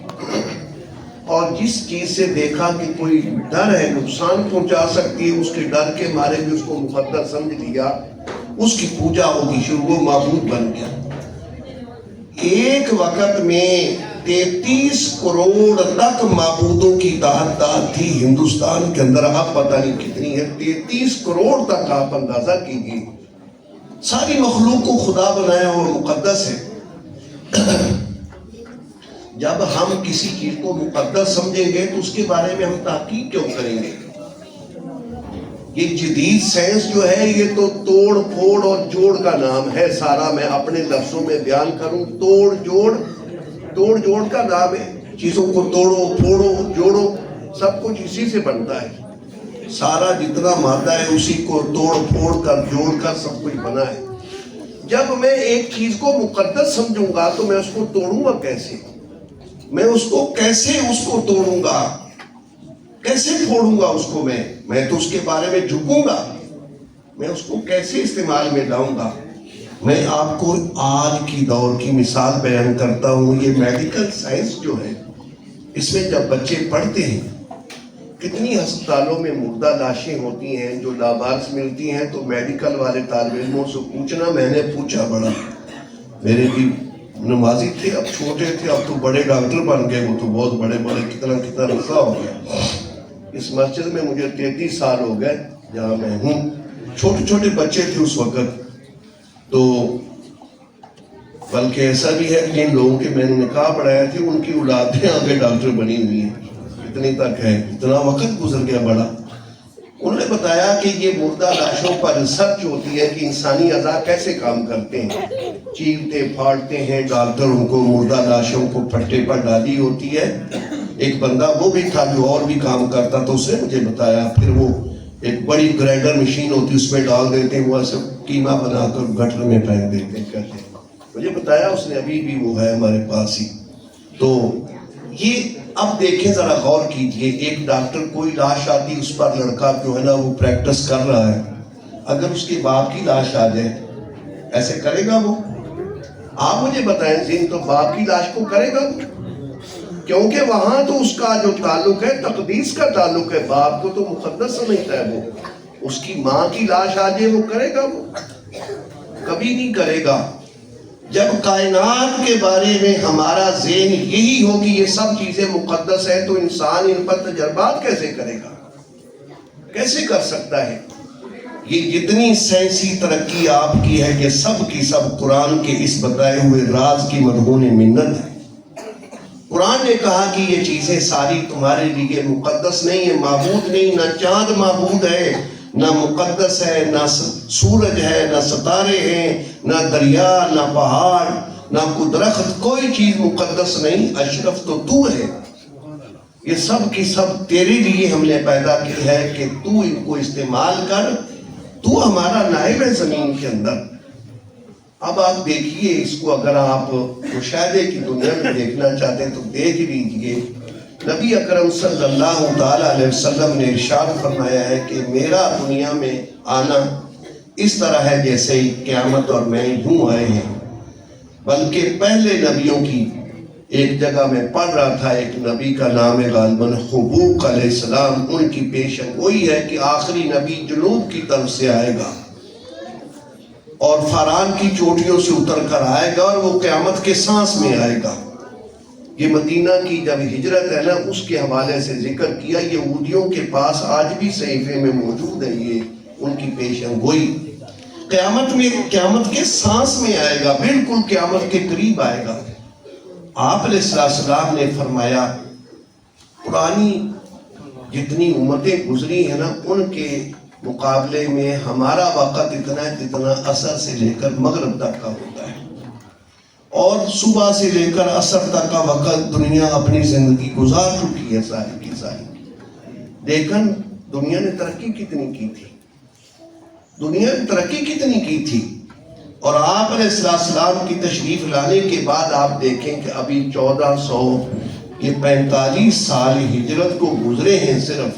اور جس چیز سے دیکھا کہ کوئی ڈر ہے، نقصان پہنچا سکتی ہے، اس کے ڈر کے مارے بھی اس کو مقدس سمجھ لیا، اس کی پوجا ہوگی شروع، وہ معبود بن گیا۔ ایک وقت میں 33 کروڑ تک معبودوں کی تعداد تھی ہندوستان کے اندر، اب پتہ نہیں کتنی ہے، 33 کروڑ تک آپ اندازہ کیجیے۔ ساری مخلوق کو خدا بنایا اور مقدس ہے۔ جب ہم کسی چیز کو مقدس سمجھیں گے تو اس کے بارے میں ہم تحقیق کیوں کریں گے؟ یہ جدید سائنس جو ہے یہ تو توڑ پھوڑ اور جوڑ کا نام ہے سارا، میں اپنے لفظوں میں بیان کروں، توڑ جوڑ کا نام ہے۔ چیزوں کو توڑو پھوڑو جوڑو، سب کچھ اسی سے بنتا ہے، سارا جتنا مادہ ہے اسی کو توڑ پھوڑ کر جوڑ کر سب کچھ بنا ہے۔ جب میں ایک چیز کو مقدس سمجھوں گا تو میں اس کو توڑوں گا کیسے؟ میں اس کو کیسے توڑوں گا، کیسے پھوڑوں گا اس کو؟ میں تو اس کے بارے میں جھکوں گا، میں اس کو کیسے استعمال میں لاؤں گا؟ میں آپ کو آج کی دور کی مثال بیان کرتا ہوں۔ یہ میڈیکل سائنس جو ہے، اس میں جب بچے پڑھتے ہیں، کتنی ہسپتالوں میں مردہ لاشیں ہوتی ہیں جو لابارس ملتی ہیں، تو میڈیکل والے طالب علموں سے پوچھنا، میں نے پوچھا، بڑا میرے بھی نمازی تھے، اب چھوٹے تھے، اب تو بڑے ڈاکٹر بن گئے، وہ تو بہت بڑے کتنا رسا ہو گیا۔ اس مسجد میں مجھے 33 سال ہو گئے جہاں میں ہوں، چھوٹے بچے تھے اس وقت، تو بلکہ ایسا بھی ہے کہ ان لوگوں کے میں نے نکاح پڑھایا تھے، ان کی اولادیں آگے ڈاکٹر بنی ہوئی ہیں، اتنی تک ہے، اتنا وقت گزر گیا بڑا۔ انہوں نے بتایا کہ یہ مردہ لاشوں پر ریسرچ ہوتی ہے کہ انسانی اعضاء کیسے کام کرتے ہیں، چیرتے پھاڑتے ہیں، ڈاکٹر ان کو مردہ لاشوں کو پھٹے پر ڈالی ہوتی ہے۔ ایک بندہ وہ بھی تھا جو اور بھی کام کرتا، تو اس نے مجھے بتایا، پھر وہ ایک بڑی گرائنڈر مشین ہوتی، اس میں ڈال دیتے ہیں، وہ ایسے قیمہ بنا کر گٹر میں پھینک دیتے ہیں، کہتے ہیں، مجھے بتایا اس نے، ابھی بھی وہ ہے ہمارے پاس ہی۔ تو یہ اب دیکھیں، ذرا غور کیجئے، ایک ڈاکٹر، کوئی لاش آتی، اس پر لڑکا جو ہے نا وہ پریکٹس کر رہا ہے، اگر اس کے باپ کی لاش آ جائے ایسے کرے گا وہ؟ آپ مجھے بتائیں، ذہن تو باپ کی لاش کو کرے گا، کیونکہ وہاں تو اس کا جو تعلق ہے تقدیس کا تعلق ہے، باپ کو تو مقدس سمجھتا ہے وہ، اس کی ماں کی لاش آ جائے وہ کرے گا؟ وہ کبھی نہیں کرے گا۔ جب کائنات کے بارے میں ہمارا ذہن یہی ہو کہ یہ سب چیزیں مقدس ہیں، تو انسان ان پر تجربات کیسے کرے گا، کیسے کر سکتا ہے؟ یہ جتنی سائنسی ترقی آپ کی ہے، یہ سب کی سب قرآن کے اس بتائے ہوئے راز کی مدہون منت ہے۔ قرآن نے کہا کہ یہ چیزیں ساری تمہارے لیے مقدس نہیں ہیں، معبود نہیں، نہ چاند معبود ہے، نہ مقدس ہے، نہ سورج ہے، نہ ستارے ہیں، نہ دریا، نہ پہاڑ، نہ کوئی درخت، کوئی چیز مقدس نہیں، اشرف تو تو ہے۔ یہ سب کی سب تیرے لیے ہم نے پیدا کی ہے کہ تو ان کو استعمال کر، تو ہمارا نائب ہے زمین کے اندر۔ اب آپ دیکھیے اس کو، اگر آپ مشاہدے کی دنیا میں دیکھنا چاہتے ہیں تو دیکھ لیجئے، نبی اکرم صلی اللہ تعالیٰ علیہ وسلم نے ارشاد فرمایا ہے کہ میرا دنیا میں آنا اس طرح ہے جیسے قیامت اور میں یوں آئے ہیں۔ بلکہ پہلے نبیوں کی ایک جگہ میں پڑھ رہا تھا، ایک نبی کا نام ہے غالباً حبوق علیہ السلام، ان کی پیشن گوئی ہے کہ آخری نبی جنوب کی طرف سے آئے گا اور فاران کی چوٹیوں سے اتر کر آئے گا، اور وہ قیامت کے سانس میں آئے گا۔ یہ مدینہ کی جب ہجرت ہے نا، اس کے حوالے سے ذکر کیا، یہودیوں کے پاس آج بھی صحیفے میں موجود ہے یہ ان کی پیشن گوئی۔ قیامت کے سانس میں آئے گا، بالکل قیامت کے قریب آئے گا۔ آپ علیہ السلام نے فرمایا، پرانی جتنی امتیں گزری ہیں نا، ان کے مقابلے میں ہمارا وقت اتنا ہے جتنا عصر سے لے کر مغرب تک کا ہوتا ہے، اور صبح سے لے کر عصر تک کا وقت دنیا اپنی زندگی گزار چکی ہے ساری کی ساری۔ لیکن دنیا نے ترقی کتنی کی تھی، دنیا نے ترقی کتنی کی تھی، اور آپ علیہ السلام کی تشریف لانے کے بعد آپ دیکھیں کہ ابھی 1445 سال ہجرت کو گزرے ہیں صرف،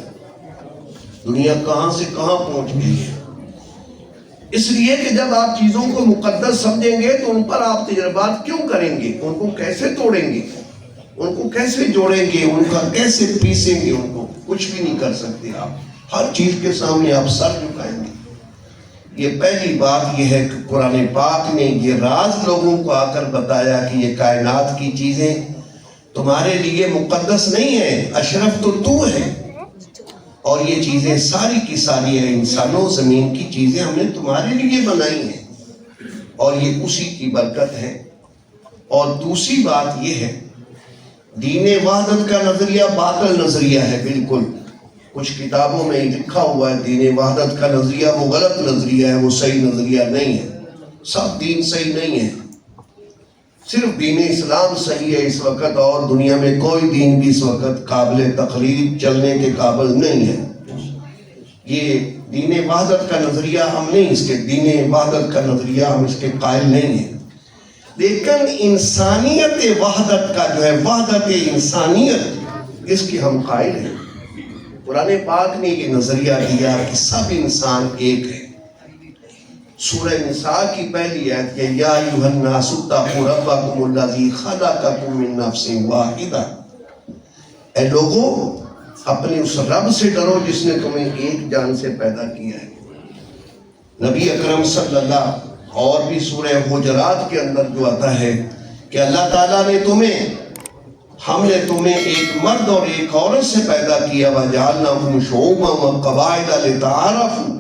دنیا کہاں سے کہاں پہنچ گئی ہے۔ اس لیے کہ جب آپ چیزوں کو مقدس سمجھیں گے تو ان پر آپ تجربات کیوں کریں گے، ان کو کیسے توڑیں گے، ان کو کیسے جوڑیں گے، ان کا کیسے پیسیں گے، ان کو کچھ بھی نہیں کر سکتے آپ، ہر چیز کے سامنے آپ سر جھکائیں گے۔ یہ پہلی بات یہ ہے کہ قرآن پاک نے یہ راز لوگوں کو آ کر بتایا کہ یہ کائنات کی چیزیں تمہارے لیے مقدس نہیں ہیں، اشرف تو ہے، اور یہ چیزیں ساری کی ساری ہیں انسانوں زمین کی چیزیں ہم نے تمہارے لیے بنائی ہیں، اور یہ اسی کی برکت ہے۔ اور دوسری بات یہ ہے، دین وحدت کا نظریہ باطل نظریہ ہے بالکل، کچھ کتابوں میں لکھا ہوا ہے دین وحدت کا نظریہ وہ غلط نظریہ ہے، وہ صحیح نظریہ نہیں ہے، سب دین صحیح نہیں ہے، صرف دین اسلام صحیح ہے اس وقت، اور دنیا میں کوئی دین بھی اس وقت قابل تقلید چلنے کے قابل نہیں ہے۔ یہ دین وحدت کا نظریہ ہم نہیں، اس کے دین وحدت کا نظریہ ہم اس کے قائل نہیں ہیں، لیکن انسانیت وحدت کا جو ہے، وحدت انسانیت، اس کی ہم قائل ہیں۔ قرآن پاک نے یہ نظریہ دیا کہ سب انسان ایک ہے۔ سورہ نساء کی پہلی آیت کہ یا ایھا الناس اتقوا ربکم الذی خلقکم من نفس واحدہ، اے لوگو اپنے اس رب سے ڈرو جس نے تمہیں ایک جان سے پیدا کیا ہے۔ نبی اکرم صلی اللہ، اور بھی سورہ حجرات کے اندر جو آتا ہے کہ اللہ تعالیٰ نے ہم نے تمہیں ایک مرد اور ایک عورت سے پیدا کیا، وَجَعَلْنَاكُمْ شُعُوبًا وَقَبَائِلَ لِتَعَارَفُوا،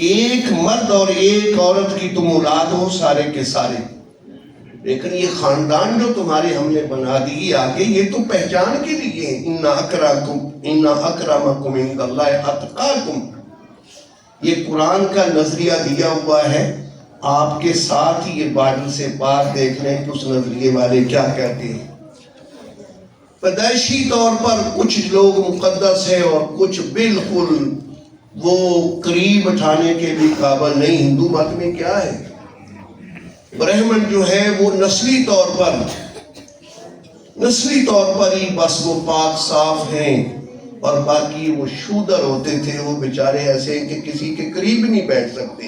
ایک مرد اور ایک عورت کی تم اولاد ہو سارے کے سارے، لیکن یہ خاندان جو تمہارے ہم نے بنا دی آگے، یہ تو پہچان کے لیے اِنَّ أَكْرَمَكُمْ عِندَ اللَّهِ أَتْقَاكُمْ، یہ قرآن کا نظریہ دیا ہوا ہے۔ آپ کے ساتھ ہی یہ بائبل سے بات دیکھ لیں کہ اس نظریے والے کیا کہتے ہیں۔ پیدائشی طور پر کچھ لوگ مقدس ہیں اور کچھ بالکل وہ قریب اٹھانے کے بھی قابل نہیں۔ ہندو مت میں کیا ہے، برہمن جو ہے وہ نسلی طور پر ہی بس وہ پاک صاف ہیں، اور باقی وہ شودر ہوتے تھے، وہ بیچارے ایسے ہیں کہ کسی کے قریب نہیں بیٹھ سکتے۔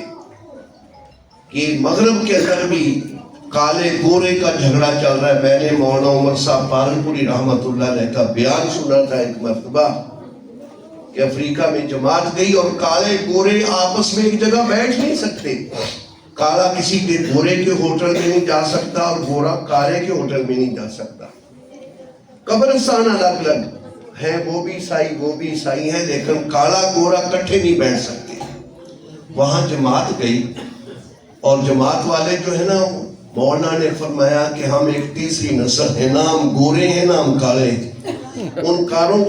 کہ مغرب کے اندر بھی کالے گورے کا جھگڑا چل رہا ہے۔ میں نے مولانا عمر صاحب پالنپوری رحمت اللہ علیہ کا بیان سنا تھا ایک مرتبہ کہ افریقہ میں جماعت گئی اور کالے گورے آپس میں ایک جگہ بیٹھ نہیں سکتے، کالا کسی کے گورے کے ہوٹل میں نہیں جا سکتا اور گورا کالے کے ہوٹل میں نہیں جا سکتا، قبرستان الگ الگ ہیں، وہ بھی عیسائی ہیں، لیکن کالا گورا کٹھے نہیں بیٹھ سکتے۔ وہاں جماعت گئی اور جماعت والے جو ہے نا، مولانا نے فرمایا کہ ہم ایک تیسری نسل ہیں، نہ ہم گورے ہیں نہ ہم کالے ہیں، ان کالوں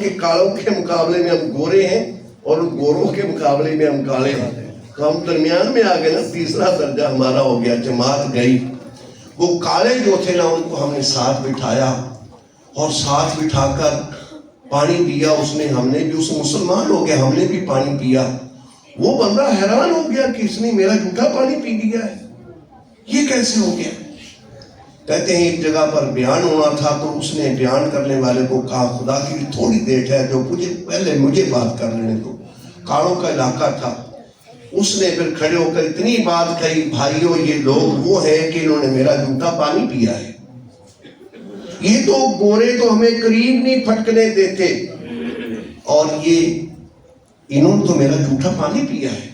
کے مقابلے میں ہم گورے ہیں اور ان گوروں کے مقابلے میں ہم کالے ہیں، تو ہم درمیان میں آ گئے نا، تیسرا درجہ ہمارا ہو گیا۔ جماعت گئی، وہ کالے جو تھے نا ان کو ہم نے ساتھ بٹھایا اور ساتھ بٹھا کر پانی پیا، ہم نے بھی، اس مسلمان ہو گیا، ہم نے بھی پانی پیا۔ وہ بندہ حیران ہو گیا کہ اس نے میرا جھوٹا پانی پی لیا ہے، یہ کیسے ہو گیا؟ کہتے ہیں ایک جگہ پر بیان ہونا تھا تو اس نے بیان کرنے والے کو کہا خدا کی تھوڑی دیر ٹھہر جو پہلے مجھے بات کر لینے دو۔ کاڑوں کا علاقہ تھا، اس نے پھر کھڑے ہو کر اتنی بات کہی، بھائیو یہ لوگ وہ ہیں کہ انہوں نے میرا جھوٹا پانی پیا ہے، یہ تو گورے تو ہمیں قریب نہیں پھٹکنے دیتے، اور یہ انہوں نے تو میرا جھوٹا پانی پیا ہے۔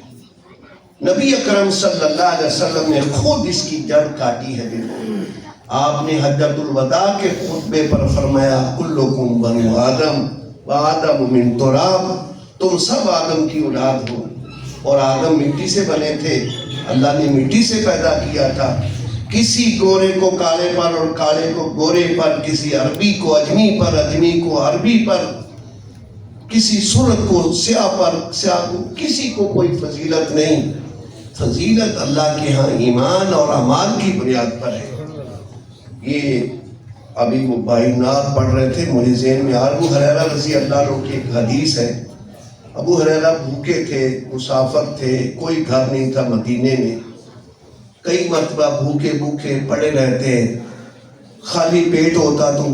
نبی اکرم صلی اللہ علیہ وسلم نے خود اس کی جڑ کاٹی ہے۔ بالکل آپ نے حجۃ الوداع کے خطبے پر فرمایا کلکم بنو آدم وآدم من تراب، تم سب آدم کی اولاد ہو، اور آدم مٹی سے بنے تھے، اللہ نے مٹی سے پیدا کیا تھا۔ کسی گورے کو کالے پر اور کالے کو گورے پر، کسی عربی کو اجمی پر، اجمی کو عربی پر، کسی سرخ کو سیاہ پر، سیاہ کو، کسی کو کوئی فضیلت نہیں۔ فضیلت اللہ کے ہاں ایمان اور اعمال کی بنیاد پر ہے۔ یہ ابھی وہ بھائی نعت پڑھ رہے تھے، مجھے ذہن میں ابو ہریرہ رضی اللہ عنہ کی ایک حدیث ہے۔ ابو ہریرہ بھوکے تھے، مسافر تھے، کوئی گھر نہیں تھا مدینے میں، کئی مرتبہ بھوکے پڑے رہتے، خالی پیٹ ہوتا تو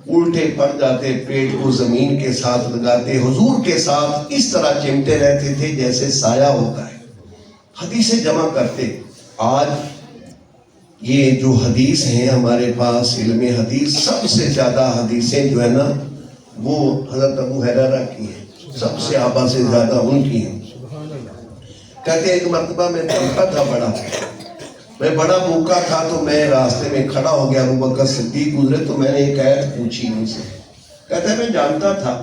الٹے پڑ جاتے، پیٹ کو زمین کے ساتھ لگاتے، حضور کے ساتھ اس طرح چمٹے رہتے تھے جیسے سایہ ہوتا ہے، حدیثیں جمع کرتے۔ آج یہ جو حدیث ہیں ہمارے پاس علم حدیث، سب سے زیادہ حدیثیں جو ہے نا وہ حضرت ابو ہریرہ کی ہیں، سب سے صحابہ سے زیادہ ان کی ہیں۔ کہتے ہیں ایک مرتبہ میں بھوکا تھا، میں بڑا بھوکا تھا، تو میں راستے میں کھڑا ہو گیا، ابو بکر صدیق گزرے تو میں نے ایک آیت پوچھی ان سے۔ کہتا ہے میں جانتا تھا،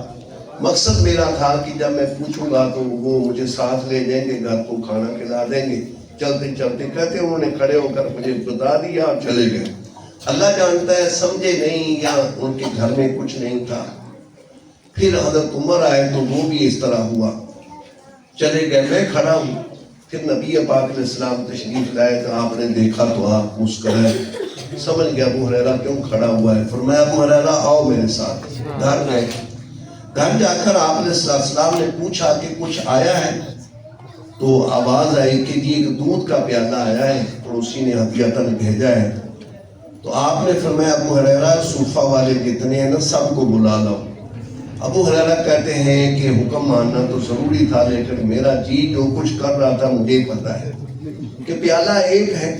مقصد میرا تھا کہ جب میں پوچھوں گا تو وہ مجھے ساتھ لے جائیں گے، گھر کو کھانا کھلا دیں گے۔ چلتے چلتے کہتے انہوں نے کھڑے ہو کر مجھے بتا دیا اور چلے گئے۔ اللہ جانتا ہے سمجھے نہیں یا ان کے گھر میں کچھ نہیں تھا۔ پھر حضرت عمر آئے تو وہ بھی اس طرح ہوا، چلے گئے، میں کھڑا ہوں۔ پھر نبی پاک علیہ السلام تشریف لائے تو آپ نے دیکھا تو آپ مسکرائے، سمجھ گیا ابو ہریرہ کیوں کھڑا ہوا ہے۔ فرمایا ابو ہریرہ آؤ میرے ساتھ۔ گھر گئے، گھر جا کر آپ علیہ السلام نے پوچھا کہ کچھ آیا ہے؟ تو آواز آئی کہ جی ایک دودھ کا پیالہ آیا ہے، پڑوسی نے ہدیۃً بھیجا ہے۔ تو آپ نے فرمایا ابو ہریرہ صوفہ والے جتنے ہیں نا سب کو بلا لاؤ۔ ابو ہریرہ کہتے ہیں کہ حکم ماننا تو ضروری تھا، لیکن میرا جی جو کچھ کر رہا تھا مجھے پتا ہے کہ پیالہ ایک ہے،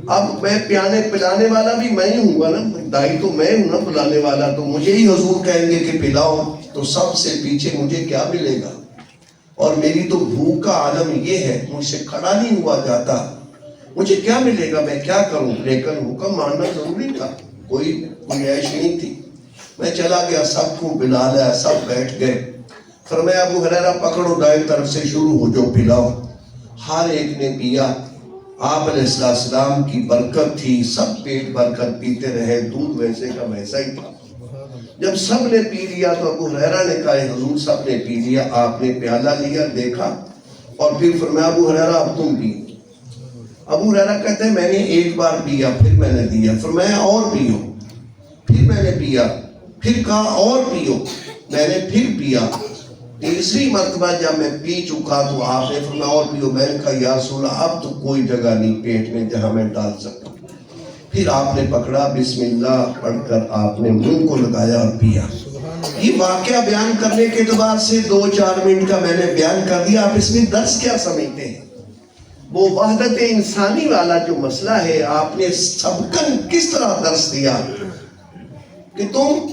اب میں پیانے پلانے والا بھی میں ہی ہوں گا نا، دائی تو میں ہوں نا پلانے والا، تو مجھے ہی حضور کہیں گے کہ پلاؤ، تو سب سے پیچھے مجھے کیا ملے گا؟ اور میری تو بھوک کا عالم یہ ہے، مجھ سے کھڑا نہیں ہوا جاتا، مجھے کیا ملے گا، میں کیا کروں؟ لیکن حکم ماننا ضروری تھا، کوئی گنجائش نہیں تھی۔ میں چلا گیا، سب کو بلا لیا، سب بیٹھ گئے۔ فرمایا ابو ہریرہ پکڑو، دائیں طرف سے شروع ہو جو پلاؤ۔ ہر ایک نے پیا، آپ علیہ السلام کی برکت تھی، سب پیٹ بھر کر پیتے رہے، دودھ ویسے کا ویسا ہی تھا۔ جب سب نے پی لیا تو ابو ہریرہ نے کہا حضور سب نے پی لیا، آپ نے پیالہ لیا، دیکھا، اور پھر فرمایا ابو ہریرہ اب تم پی۔ ابو ہریرہ کہتے ہیں میں نے ایک بار پیا، پھر میں نے دیا، فرمایا اور پیو، پھر میں نے پیا، پھر کہا اور پیو، میں نے پھر پیا۔ تیسری مرتبہ جب میں پی چکا تو آپ نے فرمایا اور پیو، میں نے کہا یا رسول اللہ اب تو کوئی جگہ نہیں پیٹ میں جہاں میں ڈال سکتا۔ پھر آپ نے پکڑا، بسم اللہ پڑھ کر آپ نے منہ کو لگایا اور پیا۔ یہ واقعہ بیان کرنے کے اعتبار سے 2-4 منٹ کا میں نے بیان کر دیا، آپ اس میں درس کیا سمجھتے ہیں؟ وہ وحدت انسانی والا جو مسئلہ ہے، آپ نے سبقاً کس طرح درس دیا کہ تم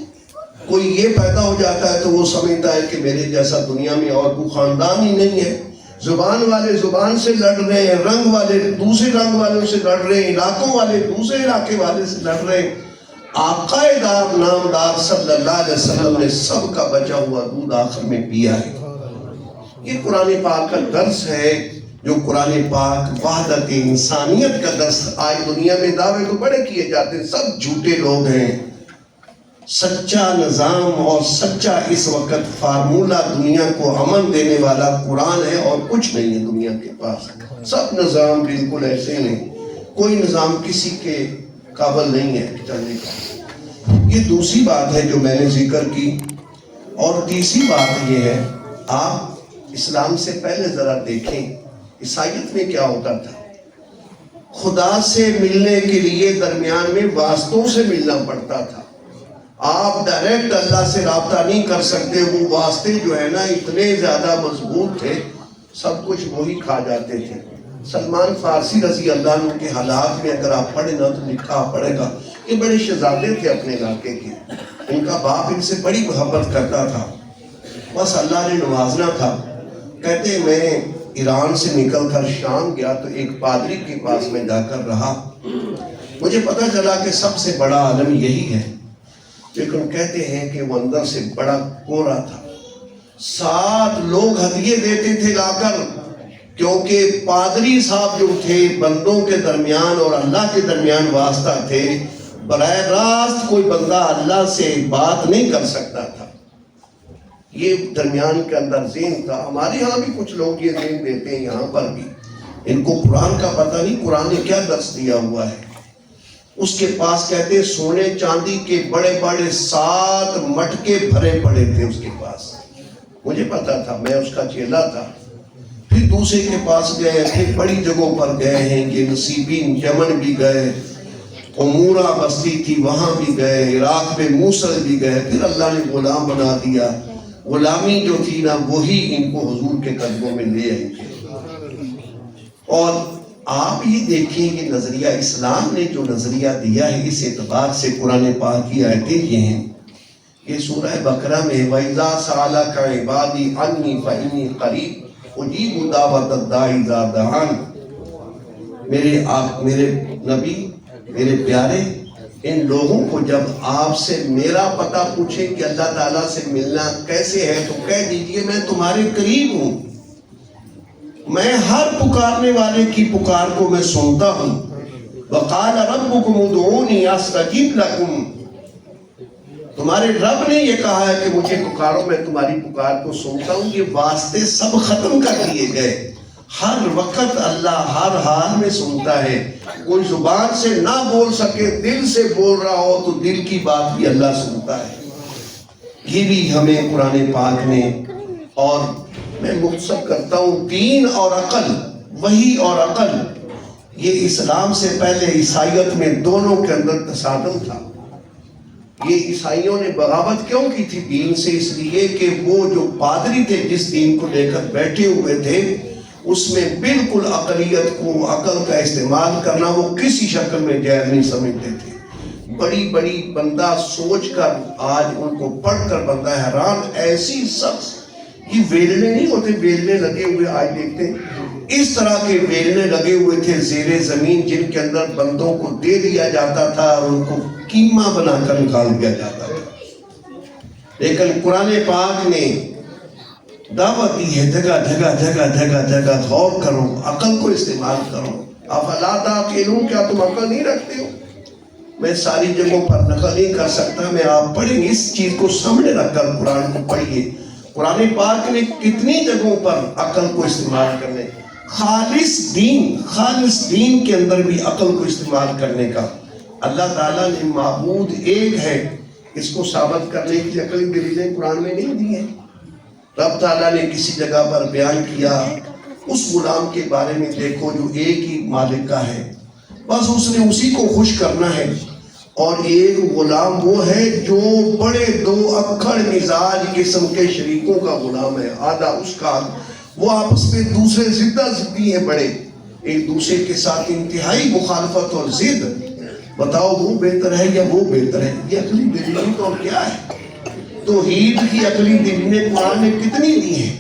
کوئی یہ پیدا ہو جاتا ہے تو وہ سمجھتا ہے کہ میرے جیسا دنیا میں اور کوئی خاندان ہی نہیں ہے، زبان والے زبان سے لڑ رہے ہیں، رنگ والے دوسرے رنگ والوں سے لڑ رہے ہیں، علاقوں والے دوسرے علاقے والے سے لڑ رہے ہیں۔ آقا دار نامدار صلی اللہ علیہ وسلم نے سب کا بچا ہوا دودھ آخر میں پیا ہے۔ یہ قرآن پاک کا درس ہے، جو قرآن پاک وحدت انسانیت کا درس۔ آج دنیا میں دعوے تو بڑے کیے جاتے ہیں، سب جھوٹے لوگ ہیں۔ سچا نظام اور سچا اس وقت فارمولہ دنیا کو امن دینے والا قرآن ہے، اور کچھ نہیں ہے دنیا کے پاس۔ سب نظام بالکل ایسے ہیں، کوئی نظام کسی کے قابل نہیں ہے چلنے کا۔ یہ دوسری بات ہے جو میں نے ذکر کی۔ اور تیسری بات یہ ہے، آپ اسلام سے پہلے ذرا دیکھیں عیسائیت میں کیا ہوتا تھا۔ خدا سے ملنے کے لیے درمیان میں واسطوں سے ملنا پڑتا تھا، آپ ڈائریکٹ اللہ سے رابطہ نہیں کر سکتے۔ وہ واسطے جو ہے نا اتنے زیادہ مضبوط تھے، سب کچھ وہی کھا جاتے تھے۔ سلمان فارسی رضی اللہ عنہ کے حالات میں اگر آپ پڑھیں نا تو لکھا پڑے گا، یہ بڑے شہزادے تھے اپنے علاقے کے، ان کا باپ ان سے بڑی محبت کرتا تھا، بس اللہ نے نوازنا تھا۔ کہتے ہیں میں ایران سے نکل کر شام گیا تو ایک پادری کے پاس میں جا کر رہا، مجھے پتہ چلا کہ سب سے بڑا عالم یہی ہے، لیکن کہتے ہیں کہ وہ اندر سے بڑا کوڑا تھا۔ 7 لوگ ہدیے دیتے تھے لا کر، کیونکہ پادری صاحب جو تھے بندوں کے درمیان اور اللہ کے درمیان واسطہ تھے، براہ راست کوئی بندہ اللہ سے بات نہیں کر سکتا تھا۔ یہ درمیان کے اندر ذہن تھا۔ ہمارے ہاں بھی کچھ لوگ یہ ذہن دیتے ہیں، یہاں پر بھی ان کو قرآن کا پتہ نہیں قرآن نے کیا درس دیا ہوا ہے۔ اس کے پاس کہتے ہیں سونے چاندی کے بڑے بڑے 7 مٹکے بھرے پڑے تھے اس کے پاس، مجھے پتا تھا، میں اس کا چیلا تھا۔ پھر دوسرے کے پاس گئے، پھر بڑی جگہوں پر گئے ہیں کہ نصیبین یمن بھی گئے، امورہ بستی تھی وہاں بھی گئے، عراق میں موصل بھی گئے، پھر اللہ نے غلام بنا دیا۔ غلامی جو تھی نا وہی ان کو حضور کے قدموں میں لے آئی تھی۔ اور آپ یہ دیکھیں کہ نظریہ اسلام نے جو نظریہ دیا ہے اس اعتبار سے قرآن پاک کی آیتیں یہ ہیں کہ سورہ بقرہ میں وَإِذَا سَأَلَكَ عِبَادِي عَنِّي فَإِنِّي قَرِيبٌ أُجِيبُ دَعْوَةَ الدَّاعِ إِذَا دَعَانِ۔ میرے نبی، میرے پیارے، ان لوگوں کو جب آپ سے میرا پتہ پوچھیں کہ اللہ تعالیٰ سے ملنا کیسے ہے تو کہہ دیجئے میں تمہارے قریب ہوں، میں ہر پکارنے والے کی پکار کو میں سنتا ہوں۔ وَقَالَ رَبُّكُمُ ادْعُونِي أَسْتَجِبْ لَكُمْ، تمہارے رب نے یہ کہا ہے کہ مجھے پکارو، میں تمہاری پکار کو سنتا ہوں۔ یہ واسطے سب ختم کر دیے گئے، ہر وقت اللہ ہر حال میں سنتا ہے۔ کوئی زبان سے نہ بول سکے، دل سے بول رہا ہو تو دل کی بات بھی اللہ سنتا ہے۔ یہ بھی ہمیں قرآن پاک نے، اور میں مختصر کرتا ہوں، دین اور عقل، وحی اور عقل، یہ اسلام سے پہلے عیسائیت میں دونوں کے اندر تصادم تھا۔ یہ عیسائیوں نے بغاوت کیوں کی تھی دین سے؟ اس لیے کہ وہ جو پادری تھے جس دین کو لے کر بیٹھے ہوئے تھے اس میں بالکل عقلیت کو، عقل کا استعمال کرنا وہ کسی شکل میں جائز نہیں سمجھتے تھے۔ بڑی بڑی بندہ سوچ کر آج ان کو پڑھ کر بندہ حیران، ایسی شخص، یہ ویلنے نہیں ہوتے ویلنے لگے ہوئے آج دیکھتے ہیں، اس طرح کے ویلنے لگے ہوئے تھے زیر زمین جن کے اندر بندوں کو دے دیا جاتا تھا اور ان کو قیمہ بنا کر نکال دیا جاتا تھا۔ لیکن قرآن پاک نے دعوت دی ہے جگہ جگہ جگہ جگہ جگہ غور کرو، عقل کو استعمال کرو۔ افلا تعقلون، کیا تم عقل نہیں رکھتے ہو؟ میں ساری جگہوں پر نقل نہیں کر سکتا، میں آپ پڑھیں گے، اس چیز کو سامنے رکھ کر قرآن کو پڑھیے۔ قرآن پاک نے کتنی جگہوں پر عقل کو استعمال کرنے، خالص دین کے اندر بھی عقل کو استعمال کرنے کا۔ اللہ تعالیٰ نے معبود ایک ہے، اس کو ثابت کرنے کی عقلی دلیلیں قرآن میں نہیں دی ہیں۔ رب تعالیٰ نے کسی جگہ پر بیان کیا اس غلام کے بارے میں، دیکھو جو ایک ہی مالک کا ہے، بس اس نے اسی کو خوش کرنا ہے۔ اور ایک غلام وہ ہے جو بڑے دو اکھڑ مزاج قسم کے شریکوں کا غلام ہے، آدھا اس کا، وہ آپس میں دوسرے ضدی ہیں، بڑے ایک دوسرے کے ساتھ انتہائی مخالفت اور ضد۔ بتاؤ وہ بہتر ہے یا وہ بہتر ہے؟ یہ عقلی دلیلیں تو کیا ہے؟ توحید کی عقلی دلیلیں قرآن نے کتنی دی ہیں؟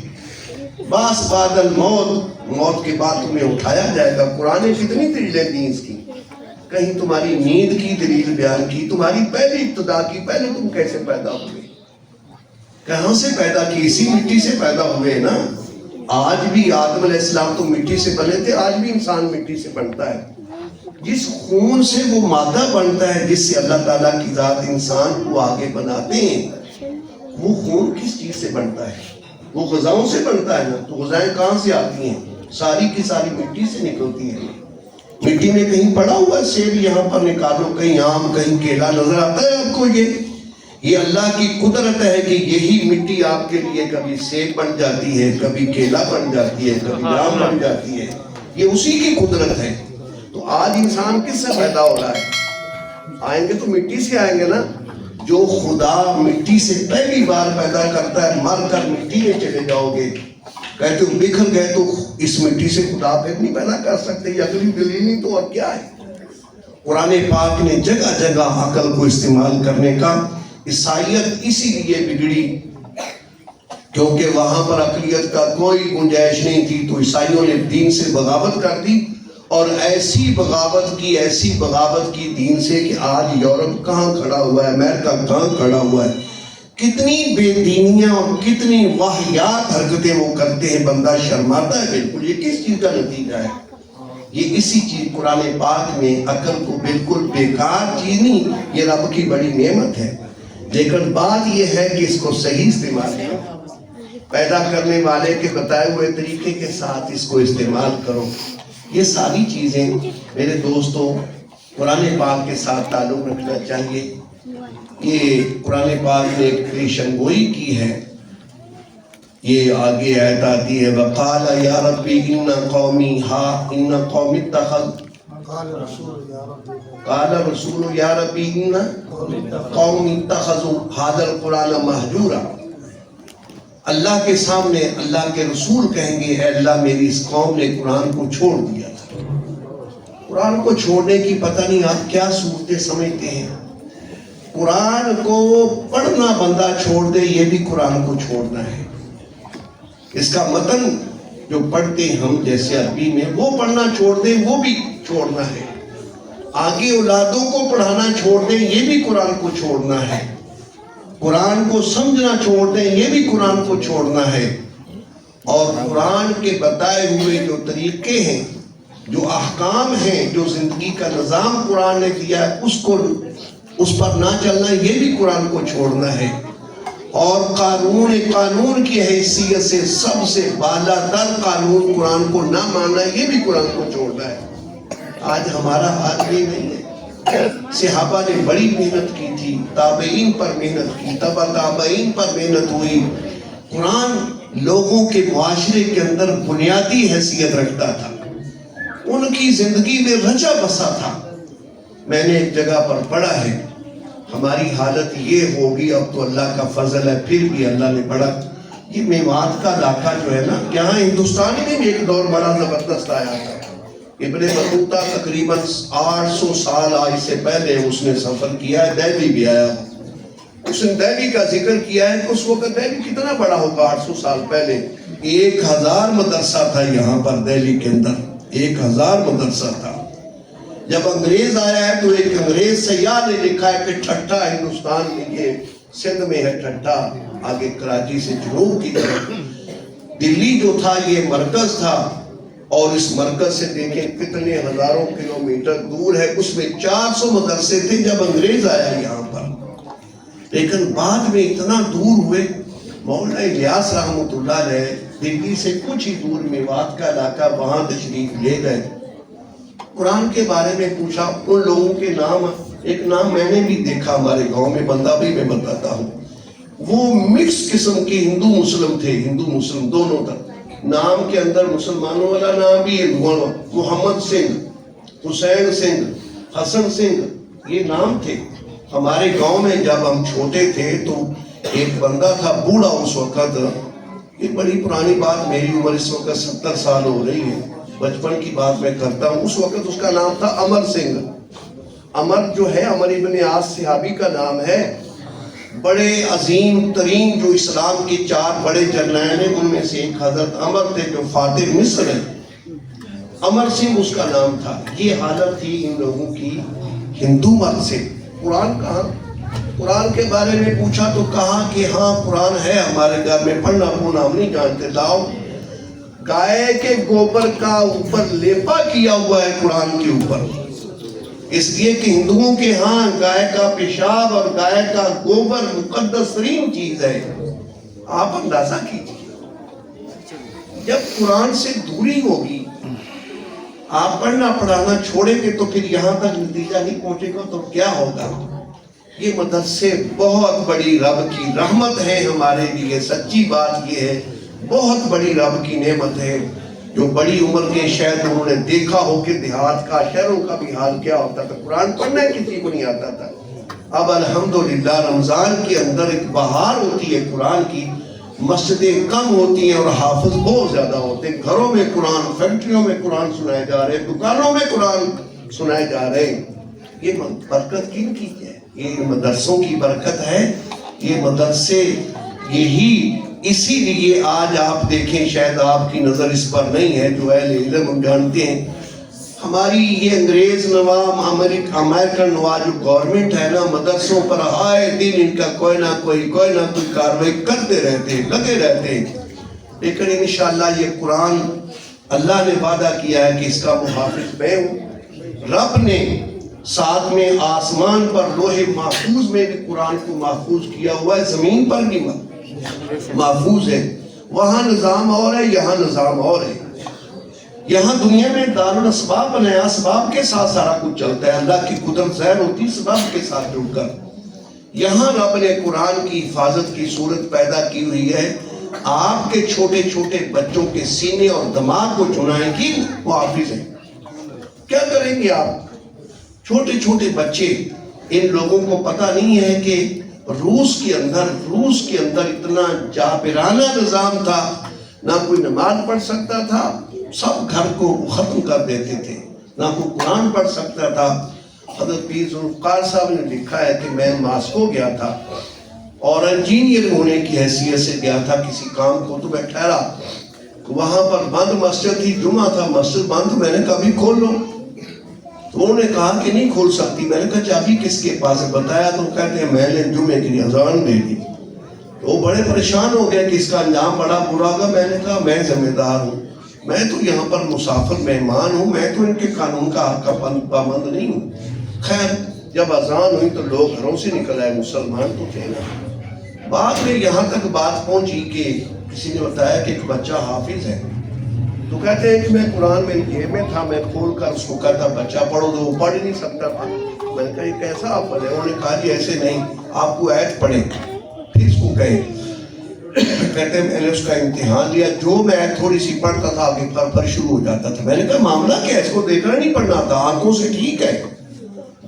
باس بعد الموت، موت کے بعد تمہیں اٹھایا جائے گا، قرآن نے کتنی دلیلیں دی اس کی؟ کہیں تمہاری نیند کی دلیل بیان کی، تمہاری پہلی ابتدا کی، پہلے تم کیسے پیدا ہوئے، کہاں سے پیدا کی؟ اسی مٹی سے پیدا ہوئے نا۔ آج بھی آدم علیہ السلام تو مٹی سے بنے تھے، آج بھی انسان مٹی سے بنتا ہے۔ جس خون سے وہ مادہ بنتا ہے جس سے اللہ تعالیٰ کی ذات انسان کو آگے بناتے ہیں، وہ خون کس چیز سے بنتا ہے؟ وہ غذاؤں سے بنتا ہے نا۔ تو غذائیں کہاں سے آتی ہیں؟ ساری کی ساری مٹی سے نکلتی ہیں۔ مٹی میں کہیں پڑا ہوا سیب یہاں پر نکالو، کہیں آم، کہیں کیلا نظر آتا ہے آپ کو؟ یہ اللہ کی قدرت ہے کہ یہی مٹی آپ کے لیے کبھی سیب بن جاتی ہے، کبھی کیلا بن جاتی ہے، کبھی آم بن جاتی ہے، یہ اسی کی قدرت ہے۔ تو آج انسان کس سے پیدا ہو رہا ہے؟ آئیں گے تو مٹی سے آئیں گے نا۔ جو خدا مٹی سے پہلی بار پیدا کرتا ہے، مر کر مٹی میں چلے جاؤ گے، کہتے ہو بکھر گئے تو اس مٹی سے خدا پھر نہیں پیدا کر سکتے۔ یہ عقلی دلیل نہیں تو اور کیا ہے؟ قرآن پاک نے جگہ جگہ عقل کو استعمال کرنے کا۔ عیسائیت اسی لیے بگڑی کیونکہ وہاں پر عقلیت کا کوئی گنجائش نہیں تھی، تو عیسائیوں نے دین سے بغاوت کر دی، اور ایسی بغاوت کی دین سے کہ آج یورپ کہاں کھڑا ہوا ہے، امریکہ کہاں کھڑا ہوا ہے۔ کتنی بے دینیاں اور کتنی واہیات حرکتیں وہ کرتے ہیں، بندہ شرماتا ہے بالکل۔ یہ کس چیز کا نتیجہ ہے؟ یہ اسی چیز قرآن پاک میں عقل کو بالکل بیکار چیز نہیں، یہ رب کی بڑی نعمت ہے، لیکن بات یہ ہے کہ اس کو صحیح استعمال کرو، پیدا کرنے والے کے بتائے ہوئے طریقے کے ساتھ اس کو استعمال کرو۔ یہ ساری چیزیں میرے دوستوں قرآن پاک کے ساتھ تعلق رکھنا چاہیے۔ یہ قرآن پاک نے ایک پیشن گوئی کی ہے، یہ آگے آیت آتی ہے وَقَالَ يَا رَبِّ إِنَّ قَوْمِ اتَّخَذُوا قَالَ رَسُولُ يَا رَبِّ إِنَّ قَوْمِ اتَّخَذُوا هَذَا الْقُرْآنَ مَهْجُورًا۔ اللہ کے سامنے اللہ کے رسول کہیں گے اے اللہ میری اس قوم نے قرآن کو چھوڑ دیا تھا۔ قرآن کو چھوڑنے کی پتہ نہیں آپ کیا صورتیں سمجھتے ہیں. قرآن کو پڑھنا بندہ چھوڑ دے یہ بھی قرآن کو چھوڑنا ہے. اس کا متن جو پڑھتے ہیں ہم جیسے عربی میں وہ پڑھنا چھوڑ دیں وہ بھی چھوڑنا ہے. آگے اولادوں کو پڑھانا چھوڑ دیں یہ بھی قرآن کو چھوڑنا ہے. قرآن کو سمجھنا چھوڑ دیں یہ بھی قرآن کو چھوڑنا ہے. اور قرآن کے بتائے ہوئے جو طریقے ہیں جو احکام ہیں جو زندگی کا نظام قرآن نے دیا ہے اس پر نہ چلنا یہ بھی قرآن کو چھوڑنا ہے. اور قانون کی حیثیت سے سب سے بالا تر قانون قرآن کو نہ ماننا یہ بھی قرآن کو چھوڑنا ہے. آج ہمارا حال یہ نہیں ہے. صحابہ نے بڑی محنت کی تھی, تابعین پر محنت کی, تبع تابعین پر محنت ہوئی. قرآن لوگوں کے معاشرے کے اندر بنیادی حیثیت رکھتا تھا, ان کی زندگی میں رچا بسا تھا. میں نے ایک جگہ پر پڑھا ہے ہماری حالت یہ ہوگی, اب تو اللہ کا فضل ہے, پھر بھی اللہ نے بڑا یہ میوات کا علاقہ جو ہے نا, یہاں ہندوستان میں بھی ایک دور بڑا زبردست آیا تھا. ابن بطوطہ تقریباً 800 سال آج سے پہلے اس نے سفر کیا ہے, دہلی بھی آیا. اس نے دہلی کا ذکر کیا ہے کہ اس وقت دہلی کتنا بڑا ہوگا. 800 سال پہلے 1000 مدرسہ تھا یہاں پر دہلی کے اندر, 1000 مدرسہ تھا. جب انگریز آیا ہے تو ایک انگریز سیاح نے لکھا ہے کہ ٹھٹھا ہندوستان میں یہ سندھ میں ہے ٹھٹھا, آگے کراچی سے جنوب کی طرف. دلی جو تھا یہ مرکز تھا, اور اس مرکز سے دیکھیں کتنے ہزاروں کلومیٹر دور ہے. اس میں 400 مدرسے تھے جب انگریز آیا یہاں پر. لیکن بعد میں اتنا دور ہوئے, مولانا الیاس رحمۃ اللہ علیہ دلی سے کچھ ہی دور میوات کا علاقہ وہاں تشریف لے گئے. قرآن کے بارے میں پوچھا, ان لوگوں کے نام, ایک نام میں نے بھی دیکھا ہمارے گاؤں میں, بندہ بھی میں بتاتا ہوں, وہ مکس قسم کے ہندو مسلم تھے, ہندو مسلم دونوں تک. نام کے اندر مسلمانوں والا نام بھی ہے, محمد سنگھ, حسین سنگھ, حسن سنگھ, یہ نام تھے. ہمارے گاؤں میں جب ہم چھوٹے تھے تو ایک بندہ تھا بوڑھا اس وقت, یہ بڑی پرانی بات, میری عمر اس وقت 70 سال ہو رہی ہے, بچپن کی بات میں کرتا ہوں. اس وقت اس کا نام تھا امر سنگھ. امر جو ہے عمر ابن عاص صحابی کا نام ہے. بڑے عظیم ترین جو اسلام کے 4 بڑے جرنیل ہیں ان میں سے ایک حضرت عمر تھے جو فاتح مصر ہیں. امر سنگھ اس کا نام تھا. یہ حالت تھی ان لوگوں کی ہندو مت سے. قرآن کہاں, قرآن کے بارے میں پوچھا تو کہا کہ ہاں قرآن ہے ہمارے گھر میں, پڑھنا پڑھنا ہم نہیں جانتے. لاؤ, گائے کے گوبر کا اوپر لیپا کیا ہوا ہے قرآن کے اوپر, اس لیے کہ ہندوؤں کے ہاں گائے کا پیشاب اور گائے کا گوبر مقدس ترین چیز ہے. آپ اندازہ کیجیے جب قرآن سے دوری ہوگی, آپ پڑھنا پڑھانا چھوڑیں گے تو پھر یہاں تک نتیجہ نہیں پہنچے گا تو کیا ہوگا. یہ مدرسے بہت بڑی رب کی رحمت ہے ہمارے لیے. سچی بات یہ ہے, بہت بڑی رب کی نعمت ہے. جو بڑی عمر کے شاید انہوں نے دیکھا ہو کہ دیہات کا, شہروں کا بھی حال کیا ہوتا تھا, قرآن پڑھنا کسی کو نہیں آتا تھا. اب الحمدللہ رمضان کے اندر ایک بہار ہوتی ہے قرآن کی, مسجدیں کم ہوتی ہیں اور حافظ بہت زیادہ ہوتے ہیں. گھروں میں قرآن, فیکٹریوں میں قرآن سنائے جا رہے ہیں, دکانوں میں قرآن سنائے جا رہے ہیں. یہ برکت کن کی ہے؟ یہ مدرسوں کی برکت ہے. یہ مدرسے یہی اسی لیے آج آپ دیکھیں, شاید آپ کی نظر اس پر نہیں ہے, جو اہل علم ہم جانتے ہیں, ہماری یہ انگریز نوام امریکن نواز جو گورنمنٹ ہے نا, مدرسوں پر آئے دن ان کا کوئی نہ کوئی کارروائی کرتے رہتے ہیں, لگے رہتے ہیں. لیکن انشاءاللہ یہ قرآن اللہ نے وعدہ کیا ہے کہ اس کا محافظ میں ہوں. رب نے ساتھ میں آسمان پر لوح محفوظ میں بھی قرآن کو محفوظ کیا ہوا ہے, زمین پر بھی محفوظ ہے. وہاں نظام اور ہے, یہاں نظام اور ہے. یہاں دنیا میں دارالاسباب بنایا, اسباب کے ساتھ سارا کچھ چلتا ہے, اللہ کی قدرت ظاہر ہوتی ہے اسباب کے ساتھ جڑ کر. یہاں رب نے قرآن کی حفاظت کی صورت پیدا کی ہوئی ہے. آپ کے چھوٹے چھوٹے بچوں کے سینے اور دماغ کو چنائیں گی وہ حافظ ہیں. کیا کریں گے آپ؟ چھوٹے چھوٹے بچے, ان لوگوں کو پتہ نہیں ہے کہ روس کے اندر اتنا جابرانہ نظام تھا, نہ کوئی نماز پڑھ سکتا تھا, سب گھر کو ختم کر دیتے تھے. نہ کوئی قرآن پڑھ سکتا تھا. حضرت پیر ذوالفقار صاحب نے لکھا ہے کہ میں ماسکو گیا تھا اور انجینئر ہونے کی حیثیت سے گیا تھا کسی کام کو. تو میں ٹھہرا, وہاں پر بند مسجد تھی, جمعہ تھا, مسجد بند. میں نے کہا بھی کھول لو. تو انہوں نے کہا کہ نہیں کھول سکتی. میں نے کہا چابی کس کے پاس ہے بتایا, تو کہتے ہیں میں نے جمعے کے لیے اذان دے دی. تو وہ بڑے پریشان ہو گئے کہ اس کا انجام بڑا برا ہوگا. میں نے کہا میں ذمہ دار ہوں, میں تو یہاں پر مسافر مہمان ہوں, میں تو ان کے قانون کا حق کا پابند نہیں ہوں. خیر جب اذان ہوئی تو لوگ گھروں سے نکل آئے, مسلمان تو تھے نا. بعد میں یہاں تک بات پہنچی کہ کسی نے بتایا کہ ایک بچہ حافظ ہے. تو کہتے ہیں کہ میں قرآن میں جیب میں تھا, میں کھول کر اس کو کہتا بچہ پڑھو, تو وہ پڑھ ہی نہیں سکتا تھا. میں نے کہا یہ کیسا حافظ ہے؟ انہوں نے کہا جی ایسے نہیں, آپ کو آیت پڑھیں پھر اس کو کہیں. کہتے ہیں میں نے اس کا امتحان لیا, جو میں آیت تھوڑی سی پڑھتا تھا آگے پر شروع ہو جاتا تھا. میں نے کہا معاملہ کیا ہے؟ اس کو دیکھ کر نہیں پڑھنا تھا, آنکھوں سے ٹھیک ہے,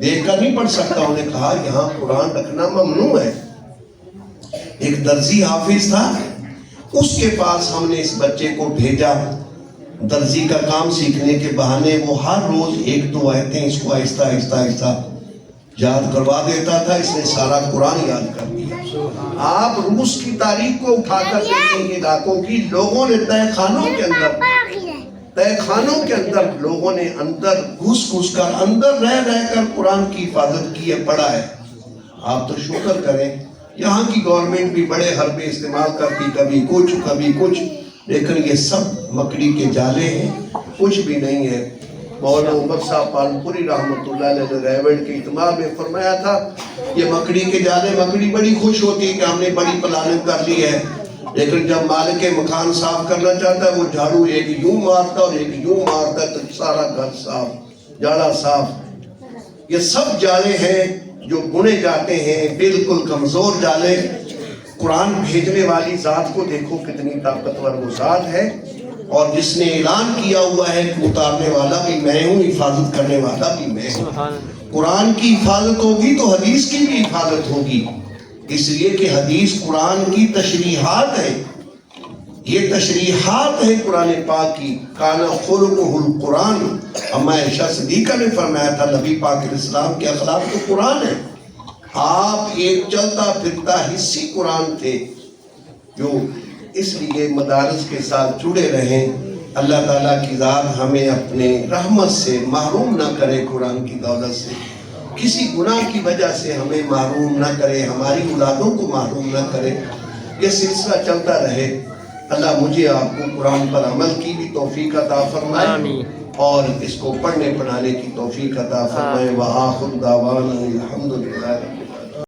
دیکھ کر نہیں پڑھ سکتا. انہوں نے کہا یہاں قرآن رکھنا ممنوع ہے. ایک درزی حافظ تھا, اس کے پاس ہم نے اس بچے کو بھیجا. درزی کا کام سیکھنے کے بہانے وہ ہر روز ایک دو آیتیں اس کو آہستہ آہستہ آہستہ یاد کروا دیتا تھا. اس نے سارا قرآن یاد کر دیا. آپ روس کی تاریخ کو اٹھا کر دیکھیں, علاقوں کی لوگوں نے تہ خانوں کے اندر لوگوں نے اندر گھس کر اندر رہ کر قرآن کی حفاظت کی ہے, پڑھا ہے. آپ تو شکر کریں یہاں کی گورنمنٹ بھی بڑے حربے استعمال کرتی, کبھی کچھ, لیکن یہ سب مکڑی کے جالے ہیں, کچھ بھی نہیں ہے. مولانا عمر صاحب پالنپوری رحمۃ اللہ علیہ نے ریوڈ کے اجتماع میں فرمایا تھا یہ مکڑی کے جالے, مکڑی بڑی خوش ہوتی ہے کہ ہم نے بڑی پلاننگ کر لی ہے, لیکن جب مالک مکان صاف کرنا چاہتا ہے وہ جھاڑو ایک یوں مارتا اور ایک یوں مارتا ہے تو سارا گھر صاف, جاڑا صاف. یہ سب جالے ہیں جو بنے جاتے ہیں, بالکل کمزور جالے. قرآن بھیجنے والی ذات کو دیکھو کتنی طاقتور وہ ذات ہے, اور جس نے اعلان کیا ہوا ہے کہ اتارنے والا بھی میں ہوں, حفاظت کرنے والا بھی میں ہوں. قرآن کی حفاظت ہوگی تو حدیث کی بھی حفاظت ہوگی, اس لیے کہ حدیث قرآن کی تشریحات ہے. یہ تشریحات ہے قرآن پاک کی. کانا خلقہ القرآن, اما عائشہ صدیقہ نے فرمایا تھا نبی پاک علیہ السلام کے اخلاق تو قرآن ہے. آپ ایک چلتا پھرتا حصی قرآن تھے, جو اس لیے مدارس کے ساتھ جڑے رہیں. اللہ تعالیٰ کی ذات ہمیں اپنے رحمت سے محروم نہ کرے, قرآن کی دولت سے کسی گناہ کی وجہ سے ہمیں محروم نہ کرے, ہماری اولادوں کو محروم نہ کرے. یہ سلسلہ چلتا رہے. اللہ مجھے آپ کو قرآن پر عمل کی بھی توفیق عطا فرمائے اور اس کو پڑھنے پڑھانے کی توفیق عطا فرمائے. وآخر دعوانا الحمدللہ.